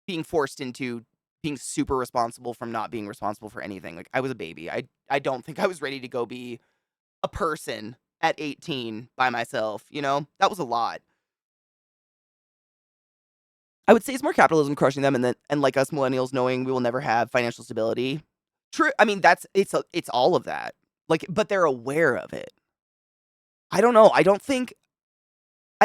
being forced into being super responsible from not being responsible for anything. Like I was a baby. I don't think I was ready to go be a person at 18 by myself, That was a lot. I would say it's more capitalism crushing them and like us millennials knowing we will never have financial stability. True. I mean, it's all of that. Like, but they're aware of it. I don't know. I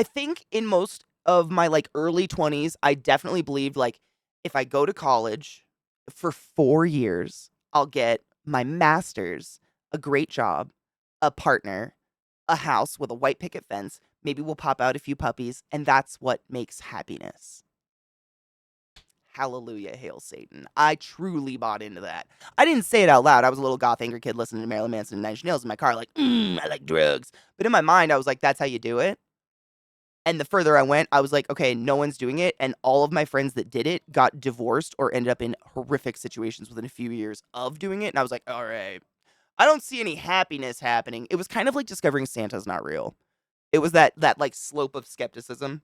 think in most of my like early 20s, I definitely believed like if I go to college for 4 years, I'll get my master's, a great job, a partner, a house with a white picket fence. Maybe we'll pop out a few puppies, and that's what makes happiness. Hallelujah, hail Satan. I truly bought into that. I didn't say it out loud. I was a little goth angry kid listening to Marilyn Manson and Nine Inch Nails in my car, like, I like drugs. But in my mind, I was like, that's how you do it. And the further I went, I was like, okay, no one's doing it. And all of my friends that did it got divorced or ended up in horrific situations within a few years of doing it. And I was like, all right, I don't see any happiness happening. It was kind of like discovering Santa's not real. It was that like slope of skepticism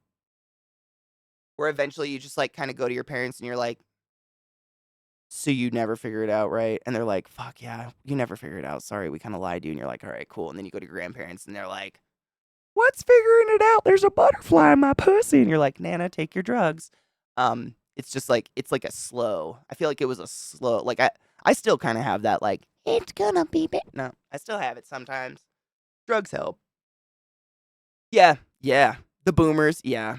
where eventually you just like kind of go to your parents and you're like, so you never figure it out, right? And they're like, fuck yeah, you never figure it out. Sorry, we kind of lied to you. And you're like, all right, cool. And then you go to your grandparents and they're like, what's figuring it out? There's a butterfly in my pussy. And you're like, Nana, take your drugs. It's just like, it's like a slow. I feel like it was a slow, like I still kind of have that like, it's gonna be bad. No, I still have it sometimes. Drugs help. Yeah. The boomers, yeah.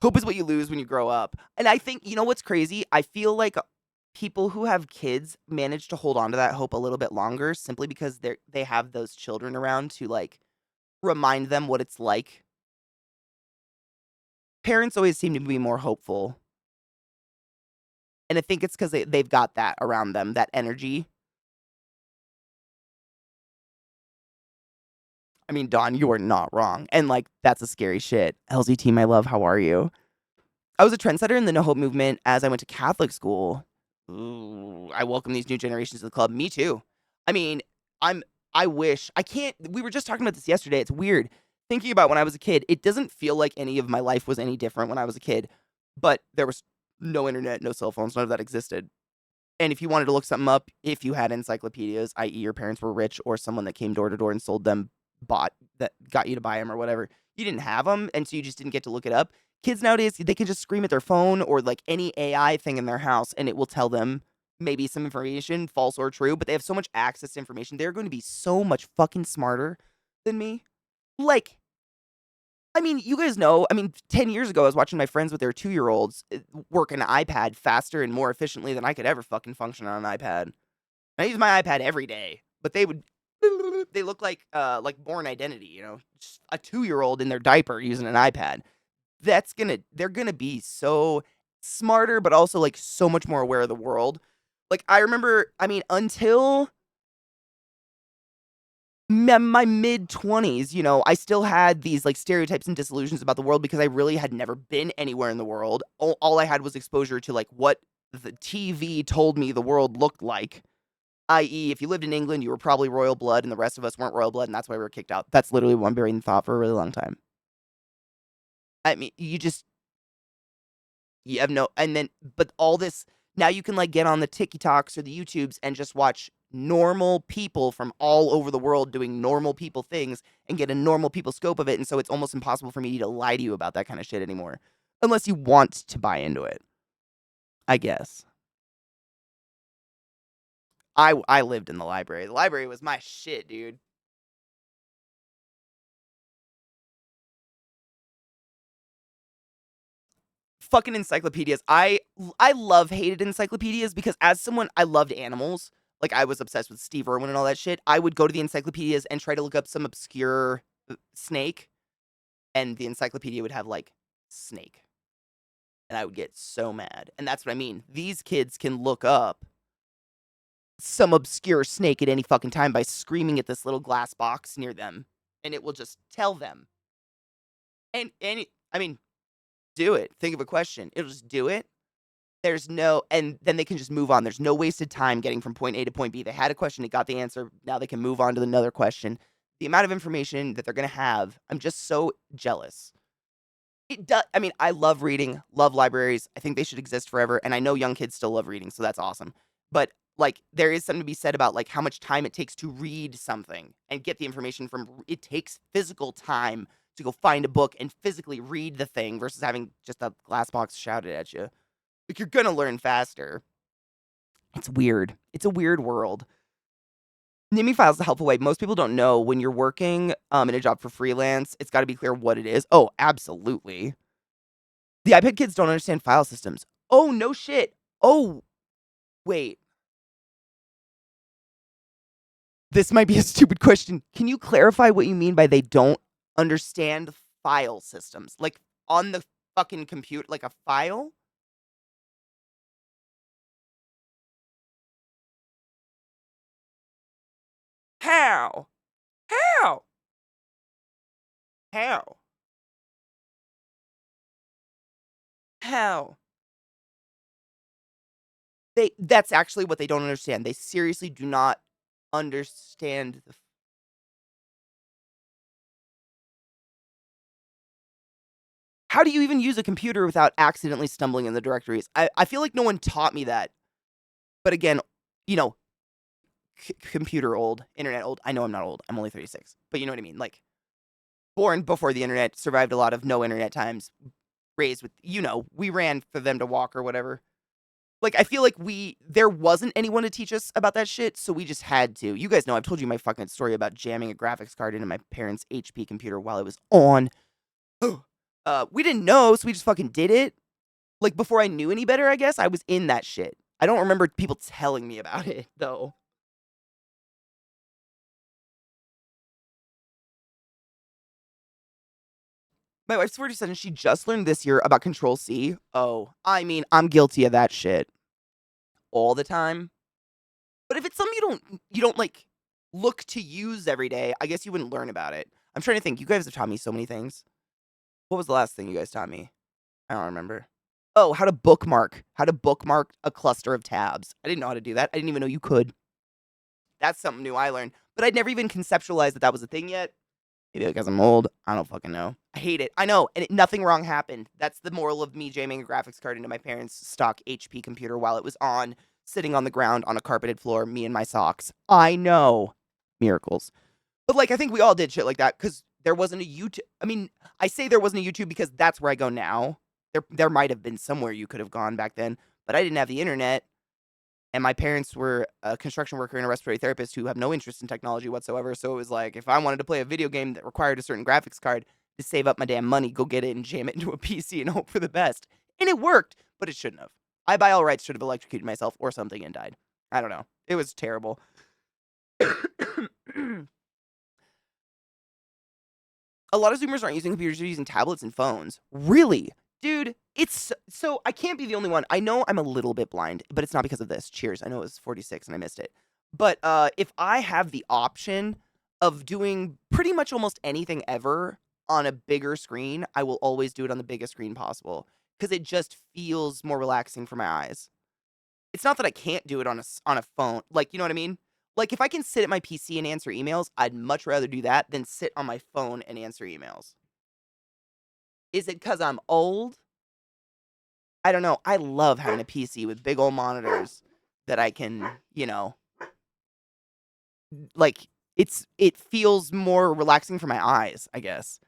Hope is what you lose when you grow up. And I think, you know what's crazy? I feel like people who have kids manage to hold on to that hope a little bit longer simply because they have those children around to like remind them what it's like. Parents always seem to be more hopeful. And I think it's because they've got that around them, that energy. I mean, Dawn, you are not wrong. And like, that's a scary shit. LZT, my love, how are you? I was a trendsetter in the No Hope movement as I went to Catholic school. Ooh, I welcome these new generations to the club. Me too. I mean, I wish I can't. We were just talking about this yesterday. It's weird thinking about when I was a kid. It doesn't feel like any of my life was any different when I was a kid, but there was no internet, no cell phones, none of that existed. And if you wanted to look something up, if you had encyclopedias, i.e., your parents were rich or someone that came door to door and sold them, bought that got you to buy them or whatever, you didn't have them, and so you just didn't get to look it up. Kids nowadays, they can just scream at their phone or like any AI thing in their house, and it will tell them maybe some information, false or true, but they have so much access to information. They're going to be so much fucking smarter than me. Like, I mean, you guys know, 10 years ago, I was watching my friends with their 2-year-olds work an iPad faster and more efficiently than I could ever fucking function on an iPad. I use my iPad every day, but they look like Born Identity, you know, just a 2-year-old in their diaper using an iPad. They're gonna be so smarter, but also like so much more aware of the world. Like I remember, until my mid 20s, you know, I still had these like stereotypes and disillusions about the world because I really had never been anywhere in the world. All I had was exposure to like what the TV told me the world looked like. I.e., if you lived in England, you were probably royal blood, and the rest of us weren't royal blood, and that's why we were kicked out. That's literally one brain thought for a really long time. I mean, you have no, and then, but all this, now you can like get on the TikToks or the YouTubes and just watch normal people from all over the world doing normal people things and get a normal people scope of it. And so it's almost impossible for me to lie to you about that kind of shit anymore. Unless you want to buy into it, I guess. I lived in the library. The library was my shit, dude. Fucking encyclopedias. I love hated encyclopedias because as someone, I loved animals. Like I was obsessed with Steve Irwin and all that shit. I would go to the encyclopedias and try to look up some obscure snake, and the encyclopedia would have like snake. And I would get so mad. And that's what I mean. These kids can look up some obscure snake at any fucking time by screaming at this little glass box near them, and it will just tell them. And do it. Think of a question. It'll just do it. There's no, and then they can just move on. There's no wasted time getting from point A to point B. They had a question, they got the answer. Now they can move on to another question. The amount of information that they're going to have, I'm just so jealous. It does. I love reading, love libraries. I think they should exist forever. And I know young kids still love reading, so that's awesome. But like, there is something to be said about like how much time it takes to read something and get the information from. It takes physical time to go find a book and physically read the thing versus having just a glass box shouted at you. Like, you're gonna learn faster. It's weird. It's a weird world. Naming files is a helpful way. Most people don't know when you're working in a job for freelance, it's got to be clear what it is. Oh, absolutely. The iPad kids don't understand file systems. Oh, no shit. Oh, wait. This might be a stupid question. Can you clarify what you mean by they don't understand file systems? Like on the fucking computer, like a file? How? How? How? How? That's actually what they don't understand. They seriously do not understand the How do you even use a computer without accidentally stumbling in the directories? I feel like no one taught me that. But again, you know, computer old, internet old. I know I'm not old. I'm only 36. But you know what I mean? Like, born before the internet, survived a lot of no internet times, raised with, we ran for them to walk or whatever. Like, I feel like there wasn't anyone to teach us about that shit, so we just had to. You guys know, I've told you my fucking story about jamming a graphics card into my parents' HP computer while it was on. We didn't know, so we just fucking did it. Like, before I knew any better, I guess, I was in that shit. I don't remember people telling me about it, though. My wife's 47, she just learned this year about Control-C. Oh, I mean, I'm guilty of that shit. All the time. But if it's something you don't, like, look to use every day, I guess you wouldn't learn about it. I'm trying to think. You guys have taught me so many things. What was the last thing you guys taught me? I don't remember. Oh, how to bookmark. How to bookmark a cluster of tabs. I didn't know how to do that. I didn't even know you could. That's something new I learned. But I'd never even conceptualized that was a thing yet. Maybe because I'm old. I don't fucking know. I hate it. I know. And nothing wrong happened. That's the moral of me jamming a graphics card into my parents' stock HP computer while it was on, sitting on the ground on a carpeted floor, me and my socks. I know. Miracles. But, like, I think we all did shit like that because there wasn't a YouTube. I mean, I say there wasn't a YouTube because that's where I go now. There might have been somewhere you could have gone back then, but I didn't have the internet. And my parents were a construction worker and a respiratory therapist who have no interest in technology whatsoever. So it was like, if I wanted to play a video game that required a certain graphics card to save up my damn money, go get it and jam it into a PC and hope for the best. And it worked, but it shouldn't have. I, by all rights, should have electrocuted myself or something and died. I don't know. It was terrible. A lot of Zoomers aren't using computers, they're using tablets and phones. Really? Dude, it's so I can't be the only one. I know I'm a little bit blind, but it's not because of this. Cheers. I know it was 46 and I missed it. But if I have the option of doing pretty much almost anything ever on a bigger screen, I will always do it on the biggest screen possible because it just feels more relaxing for my eyes. It's not that I can't do it on a phone. Like, you know what I mean? Like, if I can sit at my PC and answer emails, I'd much rather do that than sit on my phone and answer emails. Is it because I'm old? I don't know. I love having a PC with big old monitors that I can, like, it feels more relaxing for my eyes, I guess.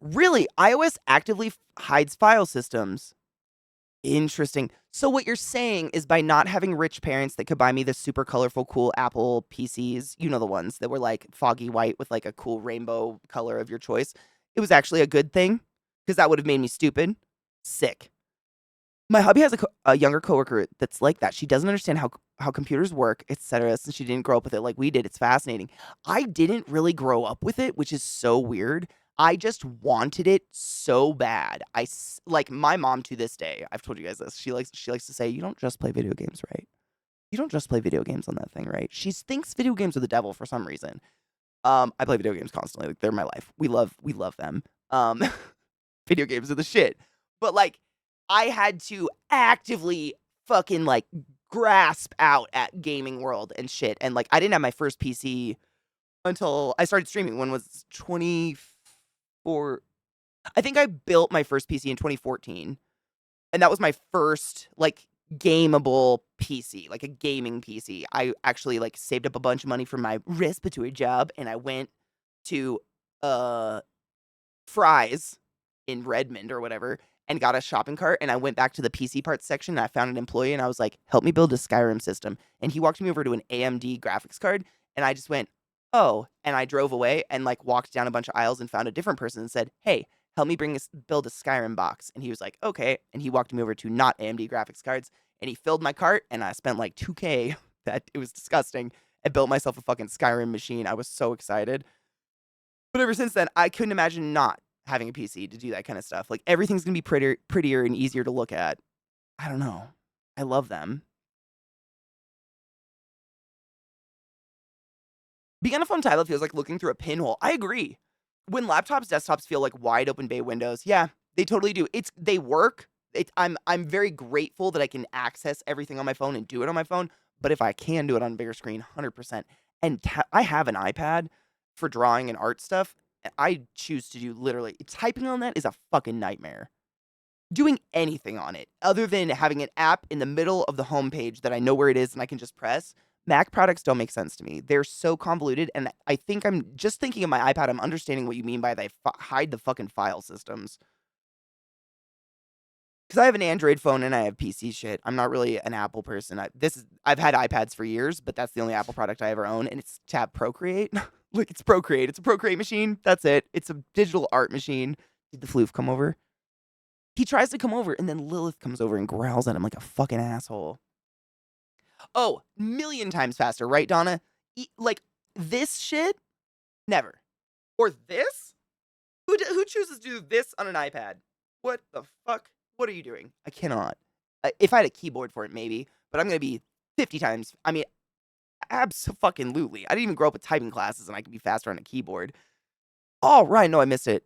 Really, iOS actively hides file systems. Interesting. So what you're saying is by not having rich parents that could buy me the super colorful, cool Apple PCs, you know the ones that were like foggy white with like a cool rainbow color of your choice, it was actually a good thing because that would have made me stupid. Sick. My hubby has a younger coworker that's like that. She doesn't understand how computers work, etc. Since she didn't grow up with it like we did. It's fascinating. I didn't really grow up with it, which is so weird. I just wanted it so bad. Like my mom to this day. I've told you guys this. She likes to say, "You don't just play video games, right? You don't just play video games on that thing, right?" She thinks video games are the devil for some reason. I play video games constantly. Like they're my life. We love them. Video games are the shit. But like I had to actively fucking like grasp out at gaming world and shit. And like I didn't have my first PC until I started streaming. When was 24? I think I built my first PC in 2014. And that was my first like gameable PC, like a gaming PC. I actually like saved up a bunch of money for my respiratory job and I went to Fry's in Redmond or whatever and got a shopping cart and I went back to the PC parts section and I found an employee and I was like, "Help me build a Skyrim system." And he walked me over to an AMD graphics card and I just went, "Oh," and I drove away and like walked down a bunch of aisles and found a different person and said, "Hey, help me build a Skyrim box." And he was like, "Okay." And he walked me over to not AMD graphics cards and he filled my cart, and I spent like 2K. That it was disgusting. I built myself a fucking Skyrim machine. I was so excited. But ever since then, I couldn't imagine not having a PC to do that kind of stuff. Like everything's gonna be prettier and easier to look at. I don't know. I love them. Being on a phone tablet feels like looking through a pinhole. I agree. When laptops, desktops feel like wide open bay windows, yeah, they totally do. They work. I'm very grateful that I can access everything on my phone and do it on my phone. But if I can do it on a bigger screen, 100%. And I have an iPad for drawing and art stuff. And I choose to do literally typing on that is a fucking nightmare. Doing anything on it other than having an app in the middle of the homepage that I know where it is and I can just press. Mac products don't make sense to me. They're so convoluted, and I think I'm just thinking of my iPad. I'm understanding what you mean by they hide the fucking file systems. Because I have an Android phone and I have PC shit. I'm not really an Apple person. I've had iPads for years, but that's the only Apple product I ever own, and it's Tab Procreate. Look, it's Procreate. It's a Procreate machine. That's it. It's a digital art machine. Did the floof come over? He tries to come over, and then Lilith comes over and growls at him like a fucking asshole. Oh, million times faster, right, Donna? Like, this shit? Never. Or this? Who chooses to do this on an iPad? What the fuck? What are you doing? I cannot. If I had a keyboard for it, maybe. But I'm going to be 50 times. I mean, abso-fucking-lutely. I didn't even grow up with typing classes, and I can be faster on a keyboard. Oh, right. No, I missed it.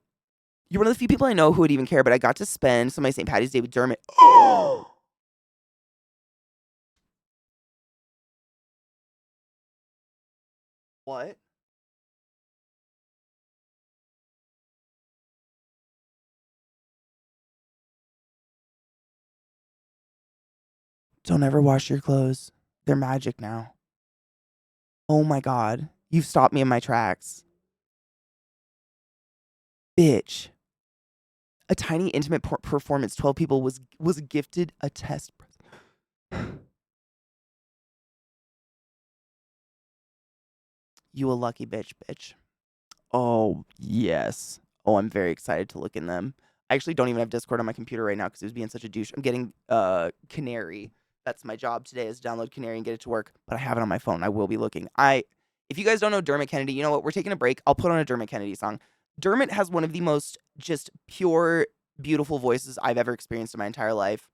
You're one of the few people I know who would even care, but I got to spend some of my St. Patty's Day with Dermot. Oh! What? Don't ever wash your clothes. They're magic now. Oh my god. You've stopped me in my tracks. Bitch. A tiny intimate performance. 12 people was gifted a test present. You a lucky bitch. Oh, yes. Oh, I'm very excited to look in them. I actually don't even have Discord on my computer right now because it was being such a douche. I'm getting Canary. That's my job today is download Canary and get it to work. But I have it on my phone. I will be looking. If you guys don't know Dermot Kennedy, you know what? We're taking a break. I'll put on a Dermot Kennedy song. Dermot has one of the most just pure, beautiful voices I've ever experienced in my entire life.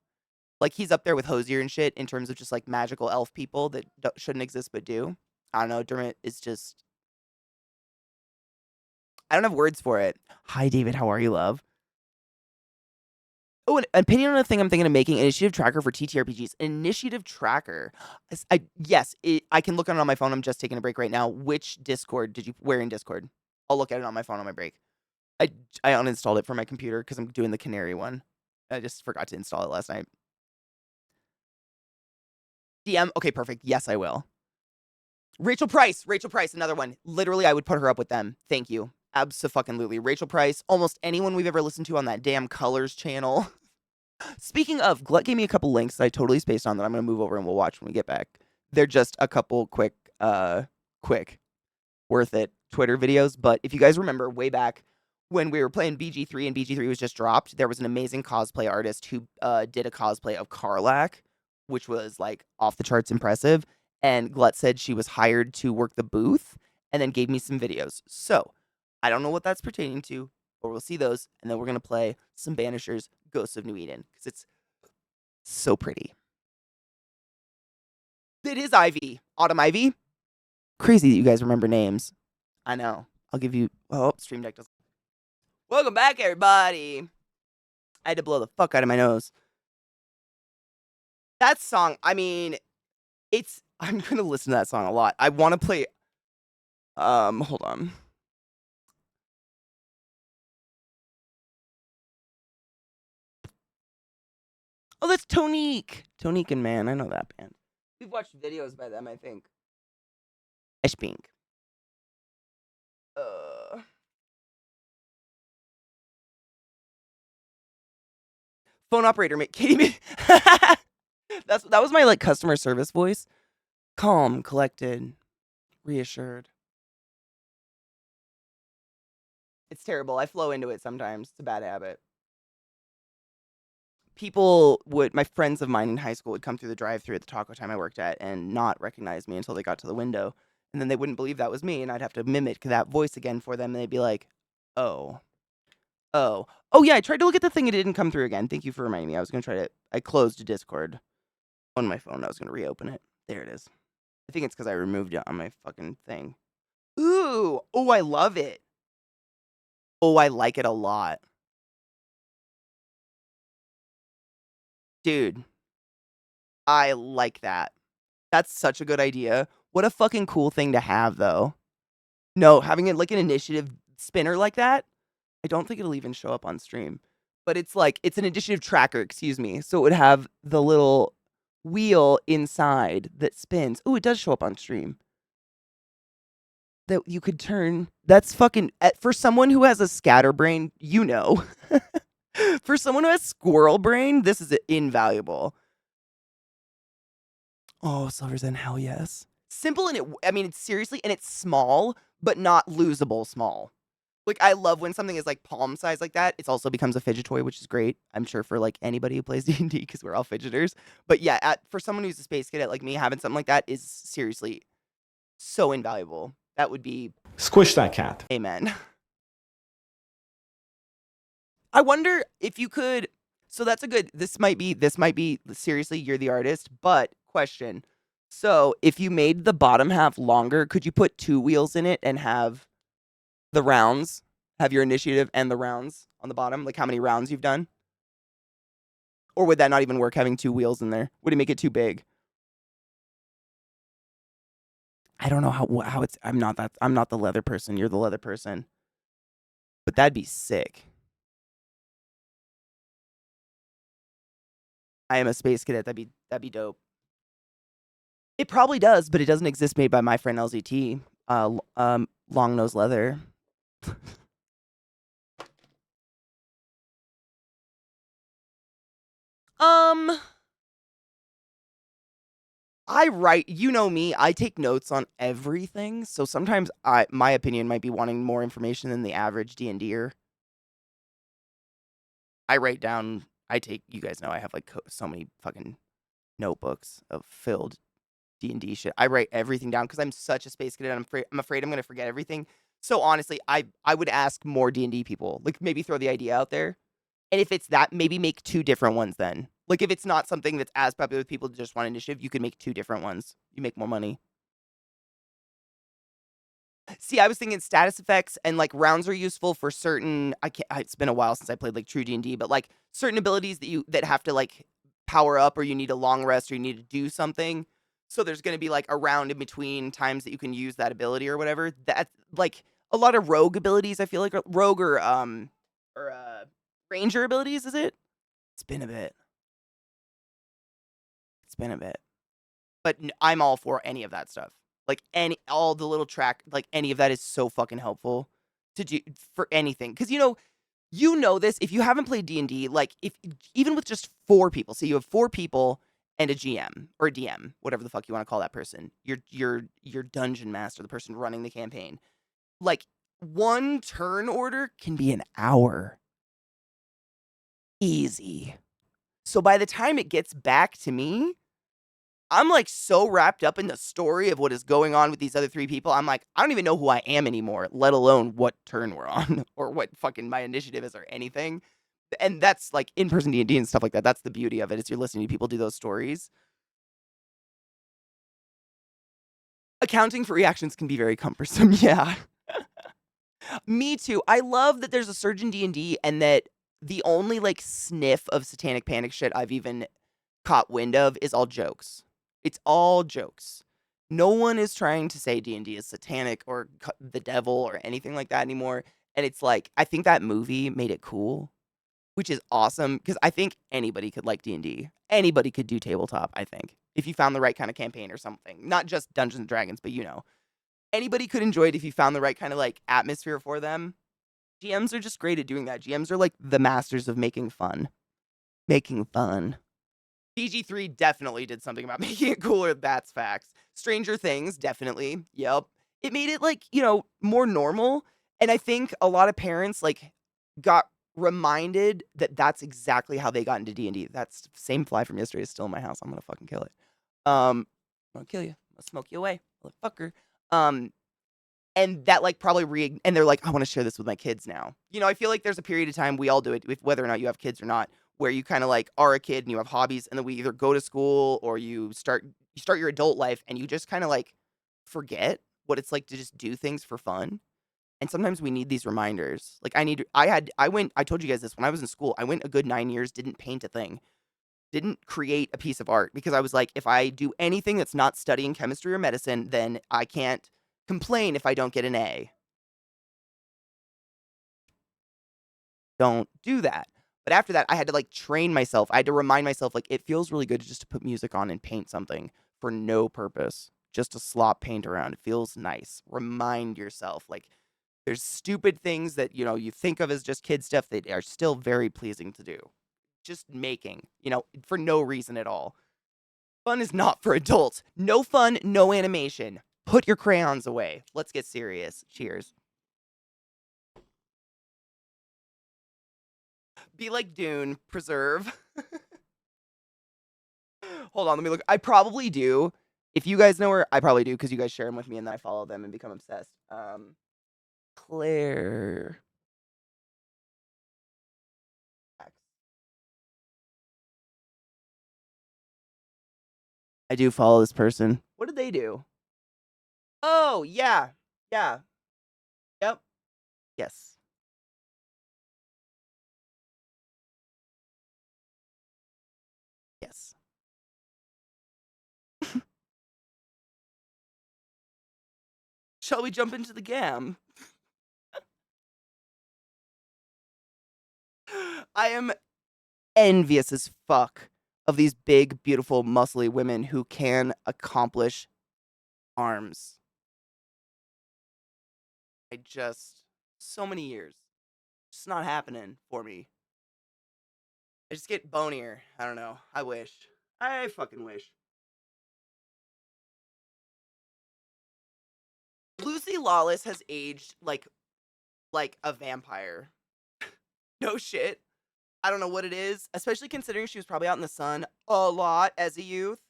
Like, he's up there with Hosier and shit in terms of just, like, magical elf people that shouldn't exist but do. I don't know. Dermot is just... I don't have words for it. Hi, David. How are you, love? Oh, an opinion on a thing I'm thinking of making, initiative tracker for TTRPGs. An initiative tracker. Yes, I can look at it on my phone. I'm just taking a break right now. Which Discord did you... Where in Discord? I'll look at it on my phone on my break. I uninstalled it from my computer because I'm doing the Canary one. I just forgot to install it last night. DM? Okay, perfect. Yes, I will. Rachel Price, another one. Literally, I would put her up with them. Thank you. Abso-fucking-lutely. Rachel Price, almost anyone we've ever listened to on that damn Colors channel. Speaking of, Glut gave me a couple links that I totally spaced on that I'm going to move over and we'll watch when we get back. They're just a couple quick, worth it Twitter videos. But if you guys remember way back when we were playing BG3 and BG3 was just dropped, there was an amazing cosplay artist who did a cosplay of Karlach, which was like off the charts impressive. And Glut said she was hired to work the booth and then gave me some videos. So I don't know what that's pertaining to, but we'll see those. And then we're going to play some Banishers Ghosts of New Eden because it's so pretty. It is Ivy. Autumn Ivy. Crazy that you guys remember names. I know. I'll give you... Oh, Stream Deck doesn't... Welcome back, everybody. I had to blow the fuck out of my nose. That song, I mean, I'm going to listen to that song a lot. I want to play... hold on. Oh, that's Tonique. Tonique and Man. I know that band. We've watched videos by them, I think. Eshpink. Phone operator, Katie. That was my like customer service voice. Calm, collected, reassured. It's terrible. I flow into it sometimes. It's a bad habit. my friends of mine in high school would come through the drive-thru at the taco time I worked at and not recognize me until they got to the window. And then they wouldn't believe that was me, and I'd have to mimic that voice again for them, and they'd be like, oh, oh. Oh, yeah, I tried to look at the thing, it didn't come through again. Thank you for reminding me. I was going to try to, I closed Discord on my phone. I was going to reopen it. There it is. I think it's because I removed it on my fucking thing. Ooh, oh, I love it. Oh, I like it a lot. Dude, I like that. That's such a good idea. What a fucking cool thing to have, though. No, having it like an initiative spinner like that, I don't think it'll even show up on stream. But it's like, it's an initiative tracker, excuse me. So it would have the little wheel inside that spins. Oh, it does show up on stream. That you could turn. That's fucking, for someone who has a scatterbrain, you know. For someone who has squirrel brain, this is invaluable. Oh, Silver's in, hell yes. Simple and it's seriously, and it's small, but not losable small. Like, I love when something is like palm size like that. It also becomes a fidget toy, which is great. I'm sure for like anybody who plays D&D, because we're all fidgeters. But yeah, for someone who's a space cadet like me, having something like that is seriously so invaluable. That would be Squish that cat. amen. I wonder if you could. So that's a good. This might be seriously. You're the artist, but question. So if you made the bottom half longer, could you put 2 wheels in it and have the rounds, have your initiative and the rounds on the bottom, like how many rounds you've done? Or would that not even work, having 2 wheels in there? Would it make it too big? I don't know how it's. I'm not the leather person. You're the leather person. But that'd be sick. I am a space cadet. That'd be dope. It probably does, but it doesn't exist made by my friend LZT. Long nose leather. I write, you know me, I take notes on everything, so sometimes my opinion might be wanting more information than the average D&Der. I write down, you guys know I have like so many fucking notebooks of filled D&D shit. I write everything down because I'm such a space cadet. I'm afraid I'm going to forget everything. So honestly, I would ask more D&D people, like maybe throw the idea out there. And if it's that, maybe make 2 different ones then. Like, if it's not something that's as popular with people that just want initiative, you could make 2 different ones. You make more money. See, I was thinking status effects and, like, rounds are useful for certain, it's been a while since I played, like, true D&D, but, like, certain abilities that have to, like, power up, or you need a long rest, or you need to do something. So there's going to be, like, a round in between times that you can use that ability or whatever. That's, like, a lot of rogue abilities, I feel like, rogue or ranger abilities, is it? It's been a bit. But I'm all for any of that stuff. Like, all the little track, like, any of that is so fucking helpful to do for anything. Because, you know this, if you haven't played D&D, like, even with just 4 people, so you have 4 people and a GM, or a DM, whatever the fuck you want to call that person, your dungeon master, the person running the campaign. Like, 1 turn order can be an hour. Easy. So by the time it gets back to me, I'm, like, so wrapped up in the story of what is going on with these other 3 people, I'm like, I don't even know who I am anymore, let alone what turn we're on, or what fucking my initiative is, or anything. And that's, like, in-person D&D and stuff like that. That's the beauty of it, is you're listening to people do those stories. Accounting for reactions can be very cumbersome, yeah. Me too. I love that there's a surge in D&D, and that the only, like, sniff of satanic panic shit I've even caught wind of is all jokes. It's all jokes. No one is trying to say D&D is satanic or the devil or anything like that anymore. And it's like, I think that movie made it cool, which is awesome, because I think anybody could like D&D. Anybody could do tabletop, I think, if you found the right kind of campaign or something. Not just Dungeons and Dragons, but anybody could enjoy it if you found the right kind of, like, atmosphere for them. GMs are just great at doing that. GMs are, like, the masters of making fun. BG3 definitely did something about making it cooler. That's facts. Stranger Things, definitely. Yep. It made it, like, more normal. And I think a lot of parents, like, got reminded that that's exactly how they got into D&D. That's same fly from yesterday is still in my house. I'm gonna fucking kill it. I'm gonna kill you. I'm gonna smoke you away, motherfucker. Um, and that like probably and they're like, I want to share this with my kids now. You know, I feel like there's a period of time we all do it, whether or not you have kids or not, where you kind of like are a kid and you have hobbies, and then we either go to school or you start your adult life and you just kind of like forget what it's like to just do things for fun. And sometimes we need these reminders. Like I told you guys this when I was in school. I went a good 9 years, didn't paint a thing, didn't create a piece of art because I was like, if I do anything that's not studying chemistry or medicine, then I can't complain if I don't get an A. Don't do that. But after that, I had to like train myself. I had to remind myself, like, it feels really good just to put music on and paint something for no purpose, just to slop paint around. It feels nice. Remind yourself, like, there's stupid things that, you think of as just kid stuff that are still very pleasing to do. Just making, for no reason at all. Fun is not for adults. No fun, no animation. Put your crayons away. Let's get serious. Cheers. Be like Dune, preserve. Hold on, let me look. I probably do. If you guys know her, I probably do because you guys share them with me and then I follow them and become obsessed. Claire. I do follow this person. What did they do? Oh, yeah. Yeah. Yep. Yes. Yes. Shall we jump into the gam? I am envious as fuck of these big, beautiful, muscly women who can accomplish arms. So many years. Just not happening for me. I just get bonier. I don't know. I wish. I fucking wish. Lucy Lawless has aged like a vampire. No shit. I don't know what it is, especially considering she was probably out in the sun a lot as a youth.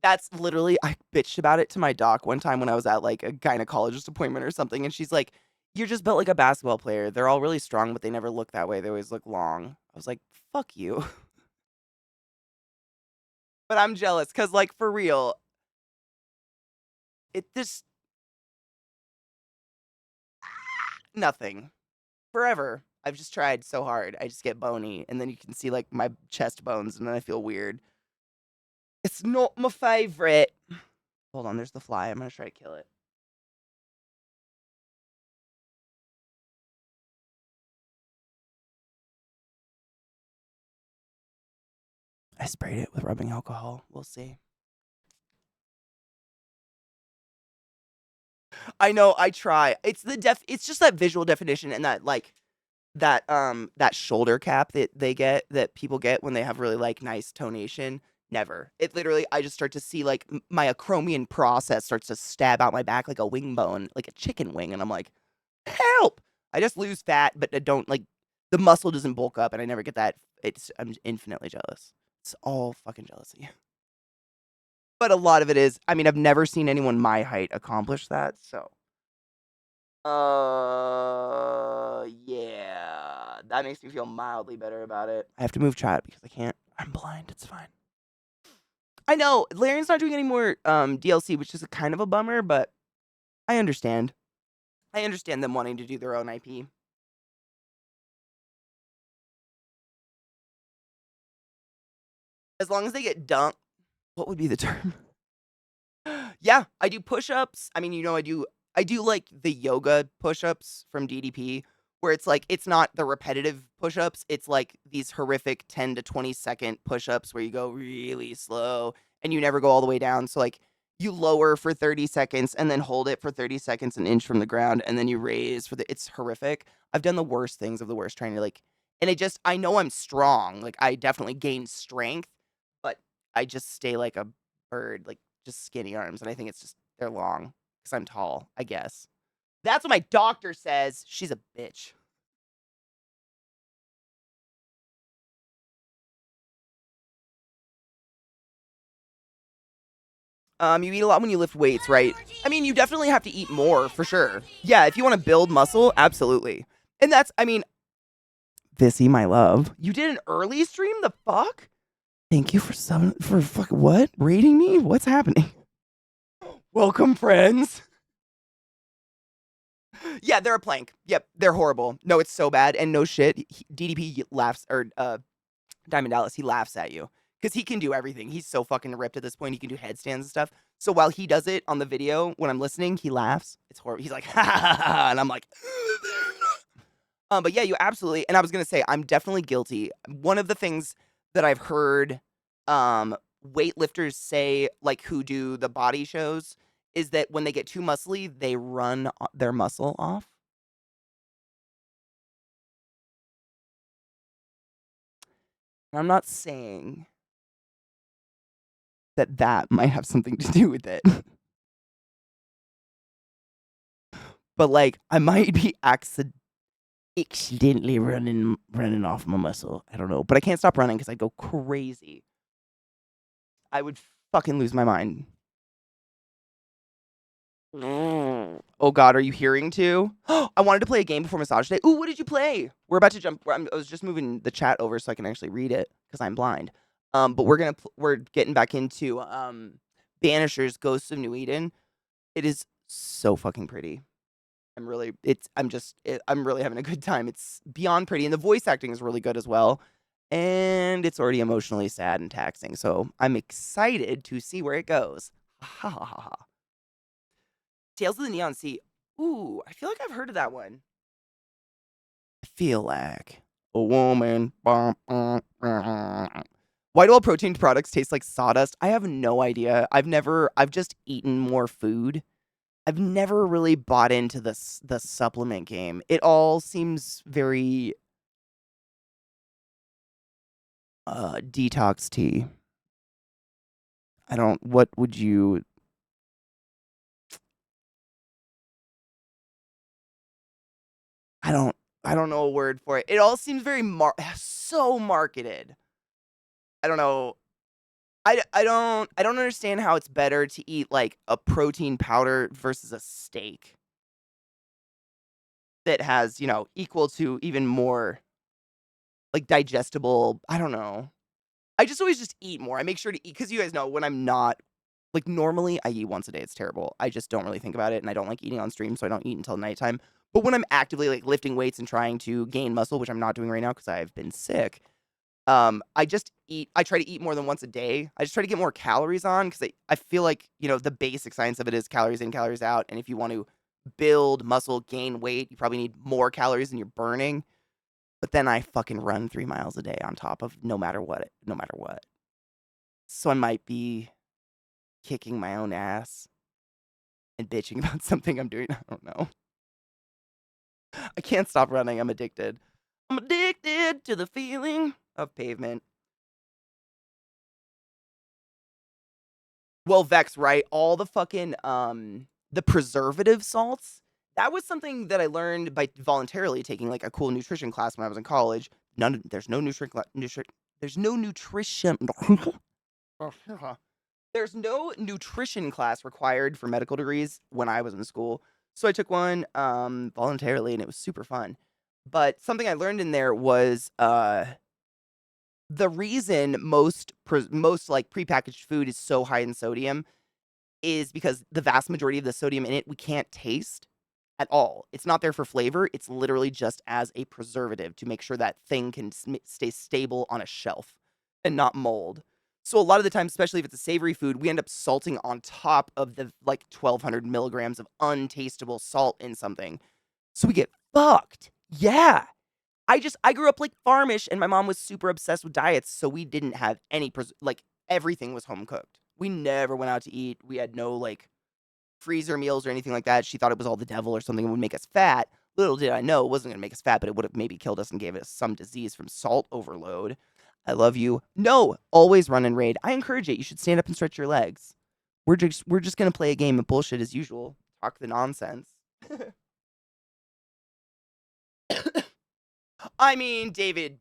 That's literally, I bitched about it to my doc one time when I was at like a gynecologist appointment or something, and she's like, "You're just built like a basketball player. They're all really strong, but they never look that way. They always look long." I was like, "Fuck you." But I'm jealous because, like, for real, it just nothing. Forever. I've just tried so hard. I just get bony, and then you can see like my chest bones, and then I feel weird. It's not my favorite. Hold on, there's the fly. I'm gonna try to kill it. I sprayed it with rubbing alcohol. We'll see. I know, I try. It's just that visual definition and that like that shoulder cap that that people get when they have really like nice tonation. Never. It literally I just start to see like my acromion process starts to stab out my back like a wing bone, like a chicken wing, and I'm like, help! I just lose fat, but I don't like the muscle doesn't bulk up and I never get that. I'm infinitely jealous. It's all fucking jealousy. But a lot of it is, I mean, I've never seen anyone my height accomplish that, so. Yeah. That makes me feel mildly better about it. I have to move chat because I can't. I'm blind. It's fine. I know. Larian's not doing any more DLC, which is a kind of a bummer, but I understand. I understand them wanting to do their own IP. As long as they get dunked. What would be the term? Yeah, I do push-ups. I mean, I do like the yoga push-ups from DDP where it's like it's not the repetitive push-ups, it's like these horrific 10 to 20-second push-ups where you go really slow and you never go all the way down. So like you lower for 30 seconds and then hold it for 30 seconds an inch from the ground and then you raise it's horrific. I've done the worst things of the worst trying to like and I know I'm strong. Like I definitely gain strength, but I just stay like a bird, like just skinny arms, and I think it's just they're long because I'm tall, I guess. That's what my doctor says. She's a bitch. You eat a lot when you lift weights, right? I mean, you definitely have to eat more for sure. Yeah, if you want to build muscle, absolutely. And that's, I mean, Vissy, my love, you did an early stream. The fuck? Thank you for fucking what? Rating me? What's happening? Welcome, friends. Yeah, they're a plank. Yep, they're horrible. No, it's so bad. And no shit, DDP laughs, or Diamond Dallas, he laughs at you because he can do everything. He's so fucking ripped at this point. He can do headstands and stuff. So while he does it on the video, when I'm listening, he laughs. It's horrible. He's like, ha ha ha, and I'm like, but yeah, you absolutely. And I was gonna say, I'm definitely guilty. One of the things that I've heard, weightlifters say, like who do the body shows, is that when they get too muscly, they run their muscle off. I'm not saying that might have something to do with it. But like I might be accidentally running off my muscle. I don't know. But I can't stop running because I go crazy. I would fucking lose my mind. Oh god, are you hearing too? I wanted to play a game before massage day. Ooh, what did you play? We're about to jump. I was just moving the chat over so I can actually read it because I'm blind. But we're getting back into Banisher's Ghosts of New Eden. It is so fucking pretty. I'm really having a good time. It's beyond pretty, and the voice acting is really good as well. And it's already emotionally sad and taxing, so I'm excited to see where it goes. Ha ha ha ha. Tales of the Neon Sea. Ooh, I feel like I've heard of that one. I feel like a woman. Why do all protein products taste like sawdust? I have no idea. I've just eaten more food. I've never really bought into the supplement game. It all seems very detox tea. What would you I don't know a word for it. It all seems very so marketed. I don't know. I don't understand how it's better to eat like a protein powder versus a steak that has, equal to even more like digestible, I don't know. I just always just eat more. I make sure to eat cuz you guys know when I'm not like normally I eat once a day. It's terrible. I just don't really think about it and I don't like eating on stream, so I don't eat until nighttime. But when I'm actively like lifting weights and trying to gain muscle, which I'm not doing right now cuz I've been sick, I just eat. I try to eat more than once a day. I just try to get more calories on because I feel like, the basic science of it is calories in, calories out. And if you want to build muscle, gain weight, you probably need more calories than you're burning. But then I fucking run 3 miles a day on top of no matter what. So I might be kicking my own ass and bitching about something I'm doing. I don't know. I can't stop running. I'm addicted. I'm addicted to the feeling of pavement. Well, Vex, right? All the fucking the preservative salts. That was something that I learned by voluntarily taking like a cool nutrition class when I was in college. There's no there's no nutrition there's no nutrition class required for medical degrees when I was in school. So I took one voluntarily and it was super fun. But something I learned in there was the reason most like prepackaged food is so high in sodium is because the vast majority of the sodium in it we can't taste at all. It's not there for flavor. It's literally just as a preservative to make sure that thing can stay stable on a shelf and not mold. So a lot of the time, especially if it's a savory food, we end up salting on top of the like 1,200 milligrams of untastable salt in something. So we get fucked. Yeah. I grew up like farmish and my mom was super obsessed with diets, so we didn't have any like everything was home cooked. We never went out to eat. We had no like freezer meals or anything like that. She thought it was all the devil or something and would make us fat. Little did I know it wasn't going to make us fat, but it would have maybe killed us and gave us some disease from salt overload. I love you. No, always run and raid. I encourage it. You should stand up and stretch your legs. We're just going to play a game of bullshit as usual. Talk the nonsense. I mean, David,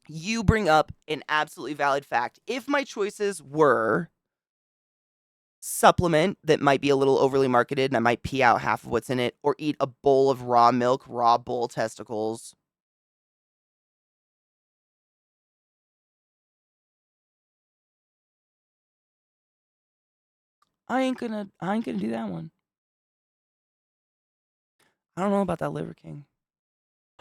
you bring up an absolutely valid fact. If my choices were supplement that might be a little overly marketed and I might pee out half of what's in it, or eat a bowl of raw milk, raw bull testicles. I ain't gonna do that one. I don't know about that Liver King.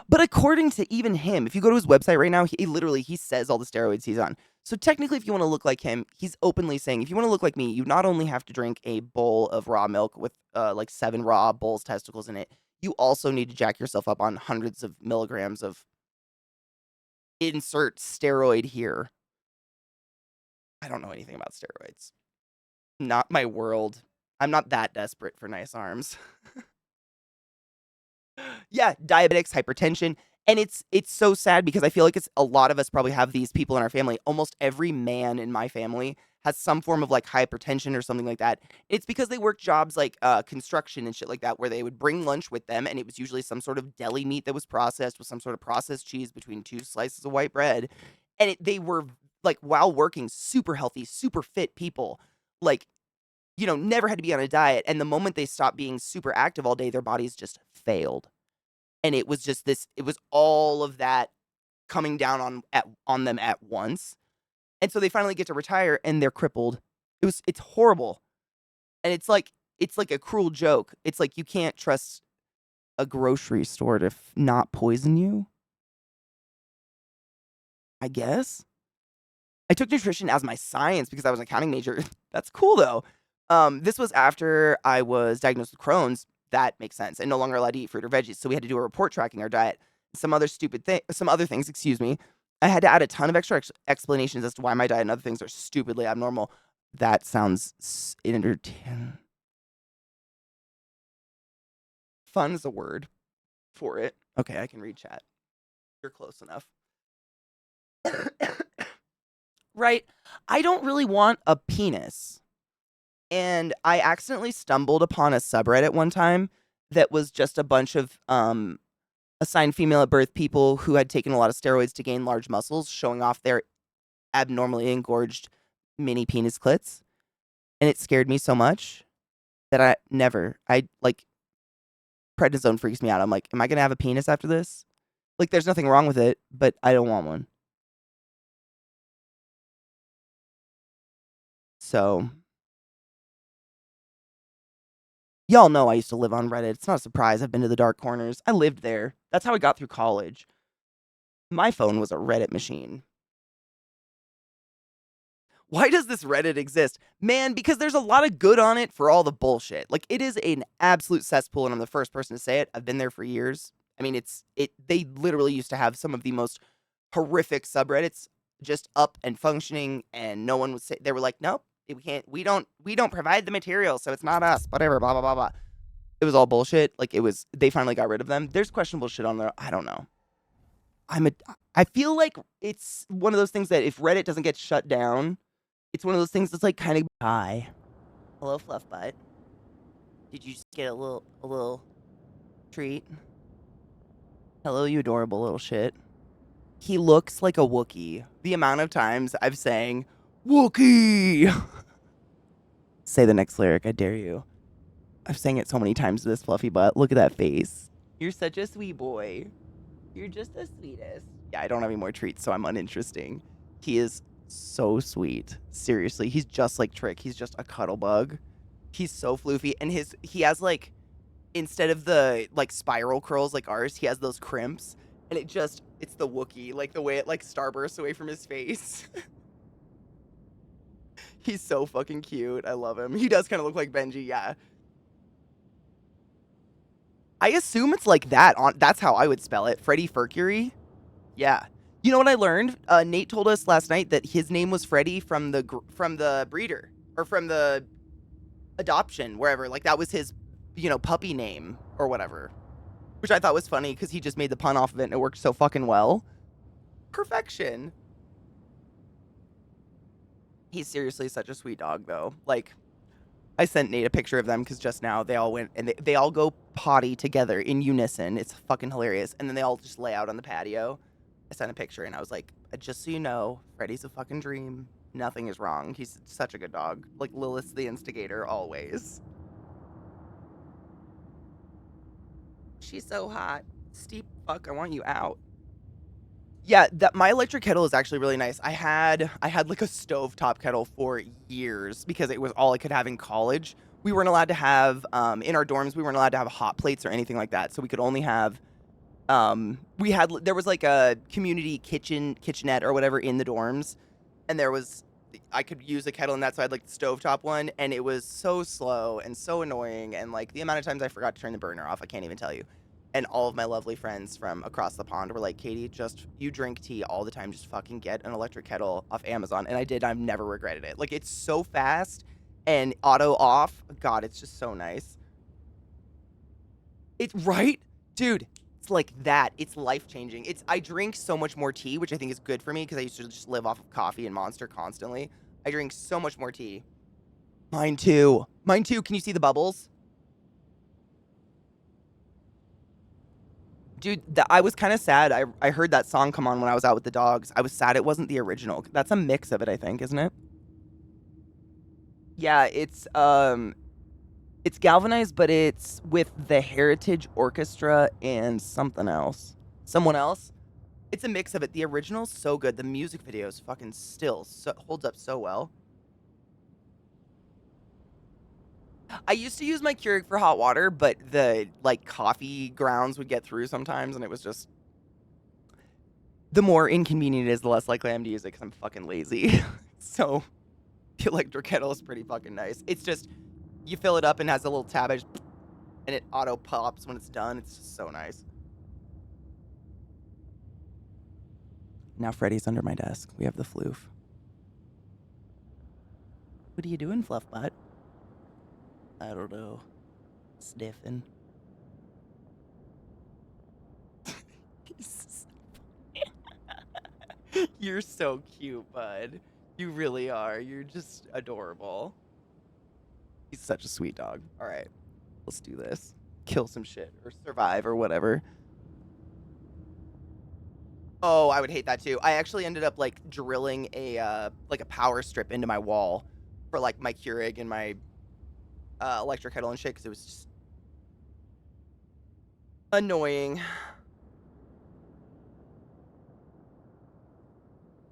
But according to even him, if you go to his website right now, he says all the steroids he's on. So technically, if you want to look like him, he's openly saying, if you want to look like me, you not only have to drink a bowl of raw milk with like 7 raw bull's testicles in it, you also need to jack yourself up on hundreds of milligrams of insert steroid here. I don't know anything about steroids. Not my world. I'm not that desperate for nice arms. Yeah, diabetics, hypertension, and it's so sad because I feel like it's a lot of us probably have these people in our family. Almost every man in my family has some form of like hypertension or something like that. It's because they work jobs like construction and shit like that, where they would bring lunch with them, and it was usually some sort of deli meat that was processed with some sort of processed cheese between 2 slices of white bread, and they were like, while working, super healthy, super fit people, like, never had to be on a diet. And the moment they stopped being super active all day, their bodies just failed. And it was just it was all of that coming down on them at once. And so they finally get to retire and they're crippled. It's horrible. And it's like a cruel joke. It's like you can't trust a grocery store to not poison you. I guess. I took nutrition as my science because I was an accounting major. That's cool though. This was after I was diagnosed with Crohn's. That makes sense. And no longer allowed to eat fruit or veggies. So we had to do a report tracking our diet. Some other things, excuse me. I had to add a ton of extra explanations as to why my diet and other things are stupidly abnormal. That sounds entertaining. Fun is a word for it. Okay, I can read chat. You're close enough. Right? I don't really want a penis. And I accidentally stumbled upon a subreddit one time that was just a bunch of assigned female at birth people who had taken a lot of steroids to gain large muscles, showing off their abnormally engorged mini penis clits. And it scared me so much that prednisone freaks me out. I'm like, am I going to have a penis after this? Like, there's nothing wrong with it, but I don't want one. So, y'all know I used to live on Reddit. It's not a surprise. I've been to the dark corners. I lived there. That's how I got through college. My phone was a Reddit machine. Why does this Reddit exist? Man, because there's a lot of good on it for all the bullshit. Like, it is an absolute cesspool, and I'm the first person to say it. I've been there for years. I mean, they literally used to have some of the most horrific subreddits just up and functioning, and no one would say, they were like, nope, we don't provide the material, so it's not us, whatever, blah, blah, blah, blah. It was all bullshit. Like, they finally got rid of them. There's questionable shit on there. I don't know. I feel like it's one of those things that if Reddit doesn't get shut down, it's one of those things that's like kind of, hi. Hello, Fluff Butt. Did you just get a little treat? Hello, you adorable little shit. He looks like a Wookiee. The amount of times I've sang, Wookiee! Say the next lyric, I dare you. I've sang it so many times to this fluffy butt. Look at that face. You're such a sweet boy. You're just the sweetest. Yeah, I don't have any more treats, so I'm uninteresting. He is so sweet. Seriously, he's just like Trick. He's just a cuddle bug. He's so floofy. And he has like, instead of the like spiral curls like ours, he has those crimps. And it's the Wookiee, like the way it like starbursts away from his face. He's so fucking cute. I love him. He does kind of look like Benji, yeah. I assume it's like that. That's how I would spell it. Freddie Furcury? Yeah. You know what I learned? Nate told us last night that his name was Freddie from the breeder. Or from the adoption, wherever. Like, that was his, puppy name or whatever. Which I thought was funny because he just made the pun off of it and it worked so fucking well. Perfection. He's seriously such a sweet dog, though. Like, I sent Nate a picture of them because just now they all went and they all go potty together in unison. It's fucking hilarious. And then they all just lay out on the patio. I sent a picture and I was like, just so you know, Freddie's a fucking dream. Nothing is wrong. He's such a good dog. Like, Lilith's the instigator, always. She's so hot. Steep fuck, I want you out. Yeah, that my electric kettle is actually really nice. I had like a stovetop kettle for years because it was all I could have in college. We weren't allowed to have in our dorms, we weren't allowed to have hot plates or anything like that. So we could only have there was like a community kitchenette or whatever in the dorms, and I could use a kettle in that, so I had like the stovetop one, and it was so slow and so annoying, and like the amount of times I forgot to turn the burner off, I can't even tell you. And all of my lovely friends from across the pond were like, Katie, just you drink tea all the time, just fucking get an electric kettle off Amazon. And I did, I've never regretted it. Like, it's so fast and auto off. God, it's just so nice. It's right, dude. It's like that. It's life changing. I drink so much more tea, which I think is good for me because I used to just live off of coffee and Monster constantly. I drink so much more tea. Mine too. Mine too. Can you see the bubbles? Dude, I was kind of sad. I heard that song come on when I was out with the dogs. I was sad it wasn't the original. That's a mix of it, I think, isn't it? Yeah, it's galvanized, but it's with the Heritage Orchestra and something else. Someone else. It's a mix of it. The original's so good. The music video is fucking still holds up so well. I used to use my Keurig for hot water, but the like coffee grounds would get through sometimes, and it was just the more inconvenient it is, the less likely I am to use it because I'm fucking lazy. So the electric kettle is pretty fucking nice. It's just you fill it up and has a little tab, and it auto pops when it's done. It's just so nice. Now Freddy's under my desk. We have the floof. What are you doing, Fluff Butt? I don't know. Sniffing. You're so cute, bud. You really are. You're just adorable. He's such a sweet dog. All right, let's do this. Kill some shit or survive or whatever. Oh, I would hate that too. I actually ended up like drilling a power strip into my wall for like my Keurig and my electric kettle and shit because it was just annoying.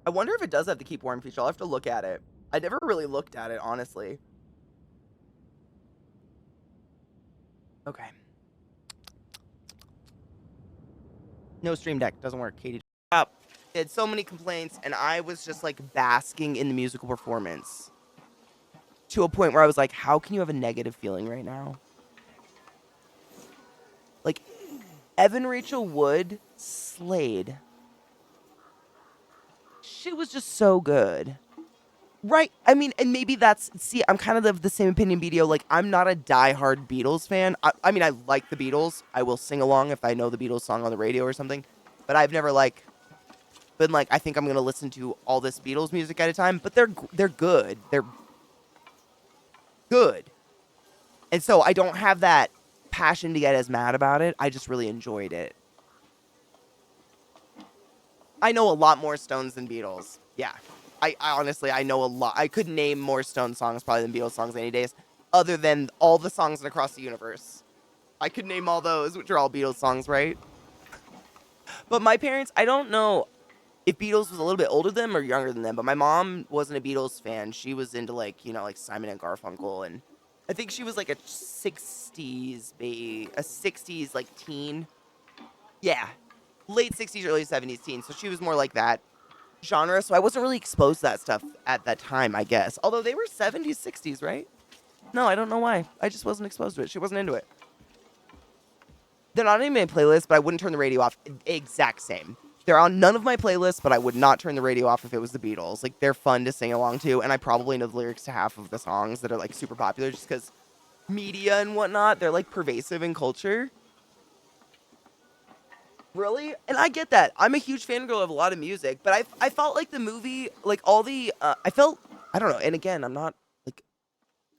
I wonder if it does have the keep warm feature. I'll have to look at it. I never really looked at it, honestly. Okay. No Stream Deck. Doesn't work. Katie. Up. They had so many complaints, and I was just like basking in the musical performance to a point where I was like, how can you have a negative feeling right now? Like, Evan Rachel Wood slayed. Shit was just so good. Right. I mean, and maybe see, I'm kind of the same opinion, BDO. Like, I'm not a diehard Beatles fan. I mean, I like the Beatles. I will sing along if I know the Beatles song on the radio or something. But I've never, like, been like, I think I'm going to listen to all this Beatles music at a time. But they're good. They're good. And so I don't have that passion to get as mad about it. I just really enjoyed it. I know a lot more Stones than Beatles. Yeah. I honestly, I know a lot. I could name more Stone songs probably than Beatles songs any days, other than all the songs in Across the Universe. I could name all those, which are all Beatles songs, right? But my parents, I don't know if Beatles was a little bit older than them or younger than them, but my mom wasn't a Beatles fan. She was into, like, you know, like Simon and Garfunkel, and I think she was like a 60s baby, a 60s, like, teen. Yeah. Late 60s, early 70s teen, so she was more like that genre, so I wasn't really exposed to that stuff at that time, I guess. Although they were 70s, 60s, right? No, I don't know why. I just wasn't exposed to it. She wasn't into it. They're not in my playlist, but I wouldn't turn the radio off. Exact same. They're on none of my playlists, but I would not turn the radio off if it was the Beatles. Like, they're fun to sing along to, and I probably know the lyrics to half of the songs that are, like, super popular just because media and whatnot, they're, like, pervasive in culture. Really? And I get that. I'm a huge fangirl of a lot of music, but I felt like the movie, like all the, I don't know. And again, I'm not like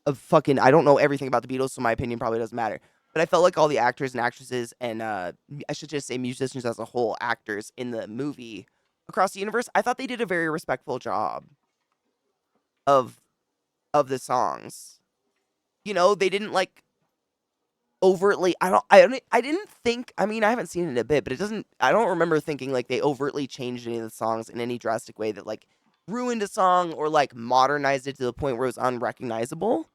I don't know everything about the Beatles, so my opinion probably doesn't matter. But I felt like all the actors and actresses and, I should just say musicians as a whole, actors in the movie Across the Universe, I thought they did a very respectful job. of the songs. You know, they didn't like overtly I didn't think, I mean, I haven't seen it in a bit, but I don't remember thinking like they overtly changed any of the songs in any drastic way that like ruined a song or like modernized it to the point where it was unrecognizable.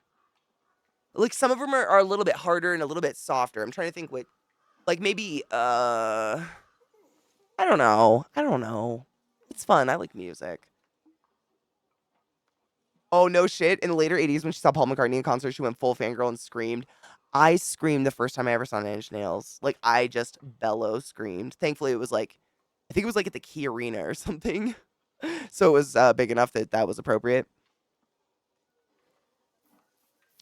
Like some of them are a little bit harder and a little bit softer. I'm trying to think what, like maybe I don't know. I don't know. It's fun. I like music. Oh, no shit. In the later 80s, when she saw Paul McCartney in concert, she went full fangirl and screamed. I screamed the first time I ever saw Nine Inch Nails. Like, I just bellow screamed. Thankfully, it was like, I think it was like at the Key Arena or something. So it was big enough that that was appropriate.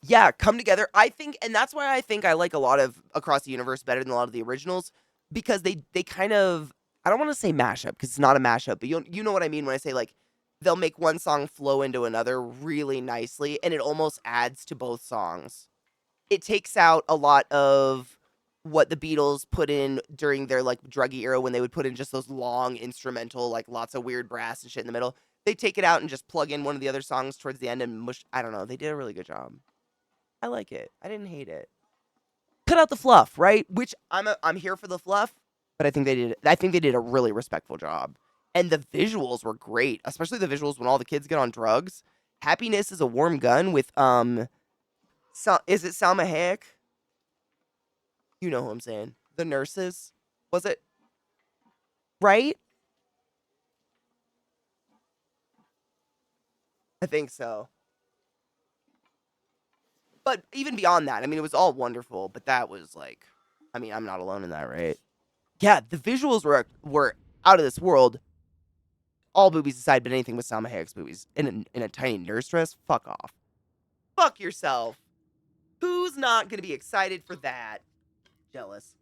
Yeah, come together. I think, and that's why I think I like a lot of Across the Universe better than a lot of the originals, because they kind of, I don't want to say mashup because it's not a mashup, but you know what I mean when I say like they'll make one song flow into another really nicely, and it almost adds to both songs. It takes out a lot of what the Beatles put in during their like druggy era when they would put in just those long instrumental, like lots of weird brass and shit in the middle. They take it out and just plug in one of the other songs towards the end and mush. I don't know. They did a really good job. I like it. I didn't hate it. Cut out the fluff, right? Which I'm here for the fluff, but I think they did a really respectful job. And the visuals were great, especially the visuals when all the kids get on drugs. Happiness is a Warm Gun with is it Salma Hayek? You know who I'm saying. The nurses. Was it? Right? I think so. But even beyond that, I mean, it was all wonderful, but that was like, I mean, I'm not alone in that, right? Yeah, the visuals were out of this world. All boobies aside, but anything with Salma Hayek's boobies in a tiny nurse dress, fuck off. Fuck yourself. Who's not gonna be excited for that? Jealous.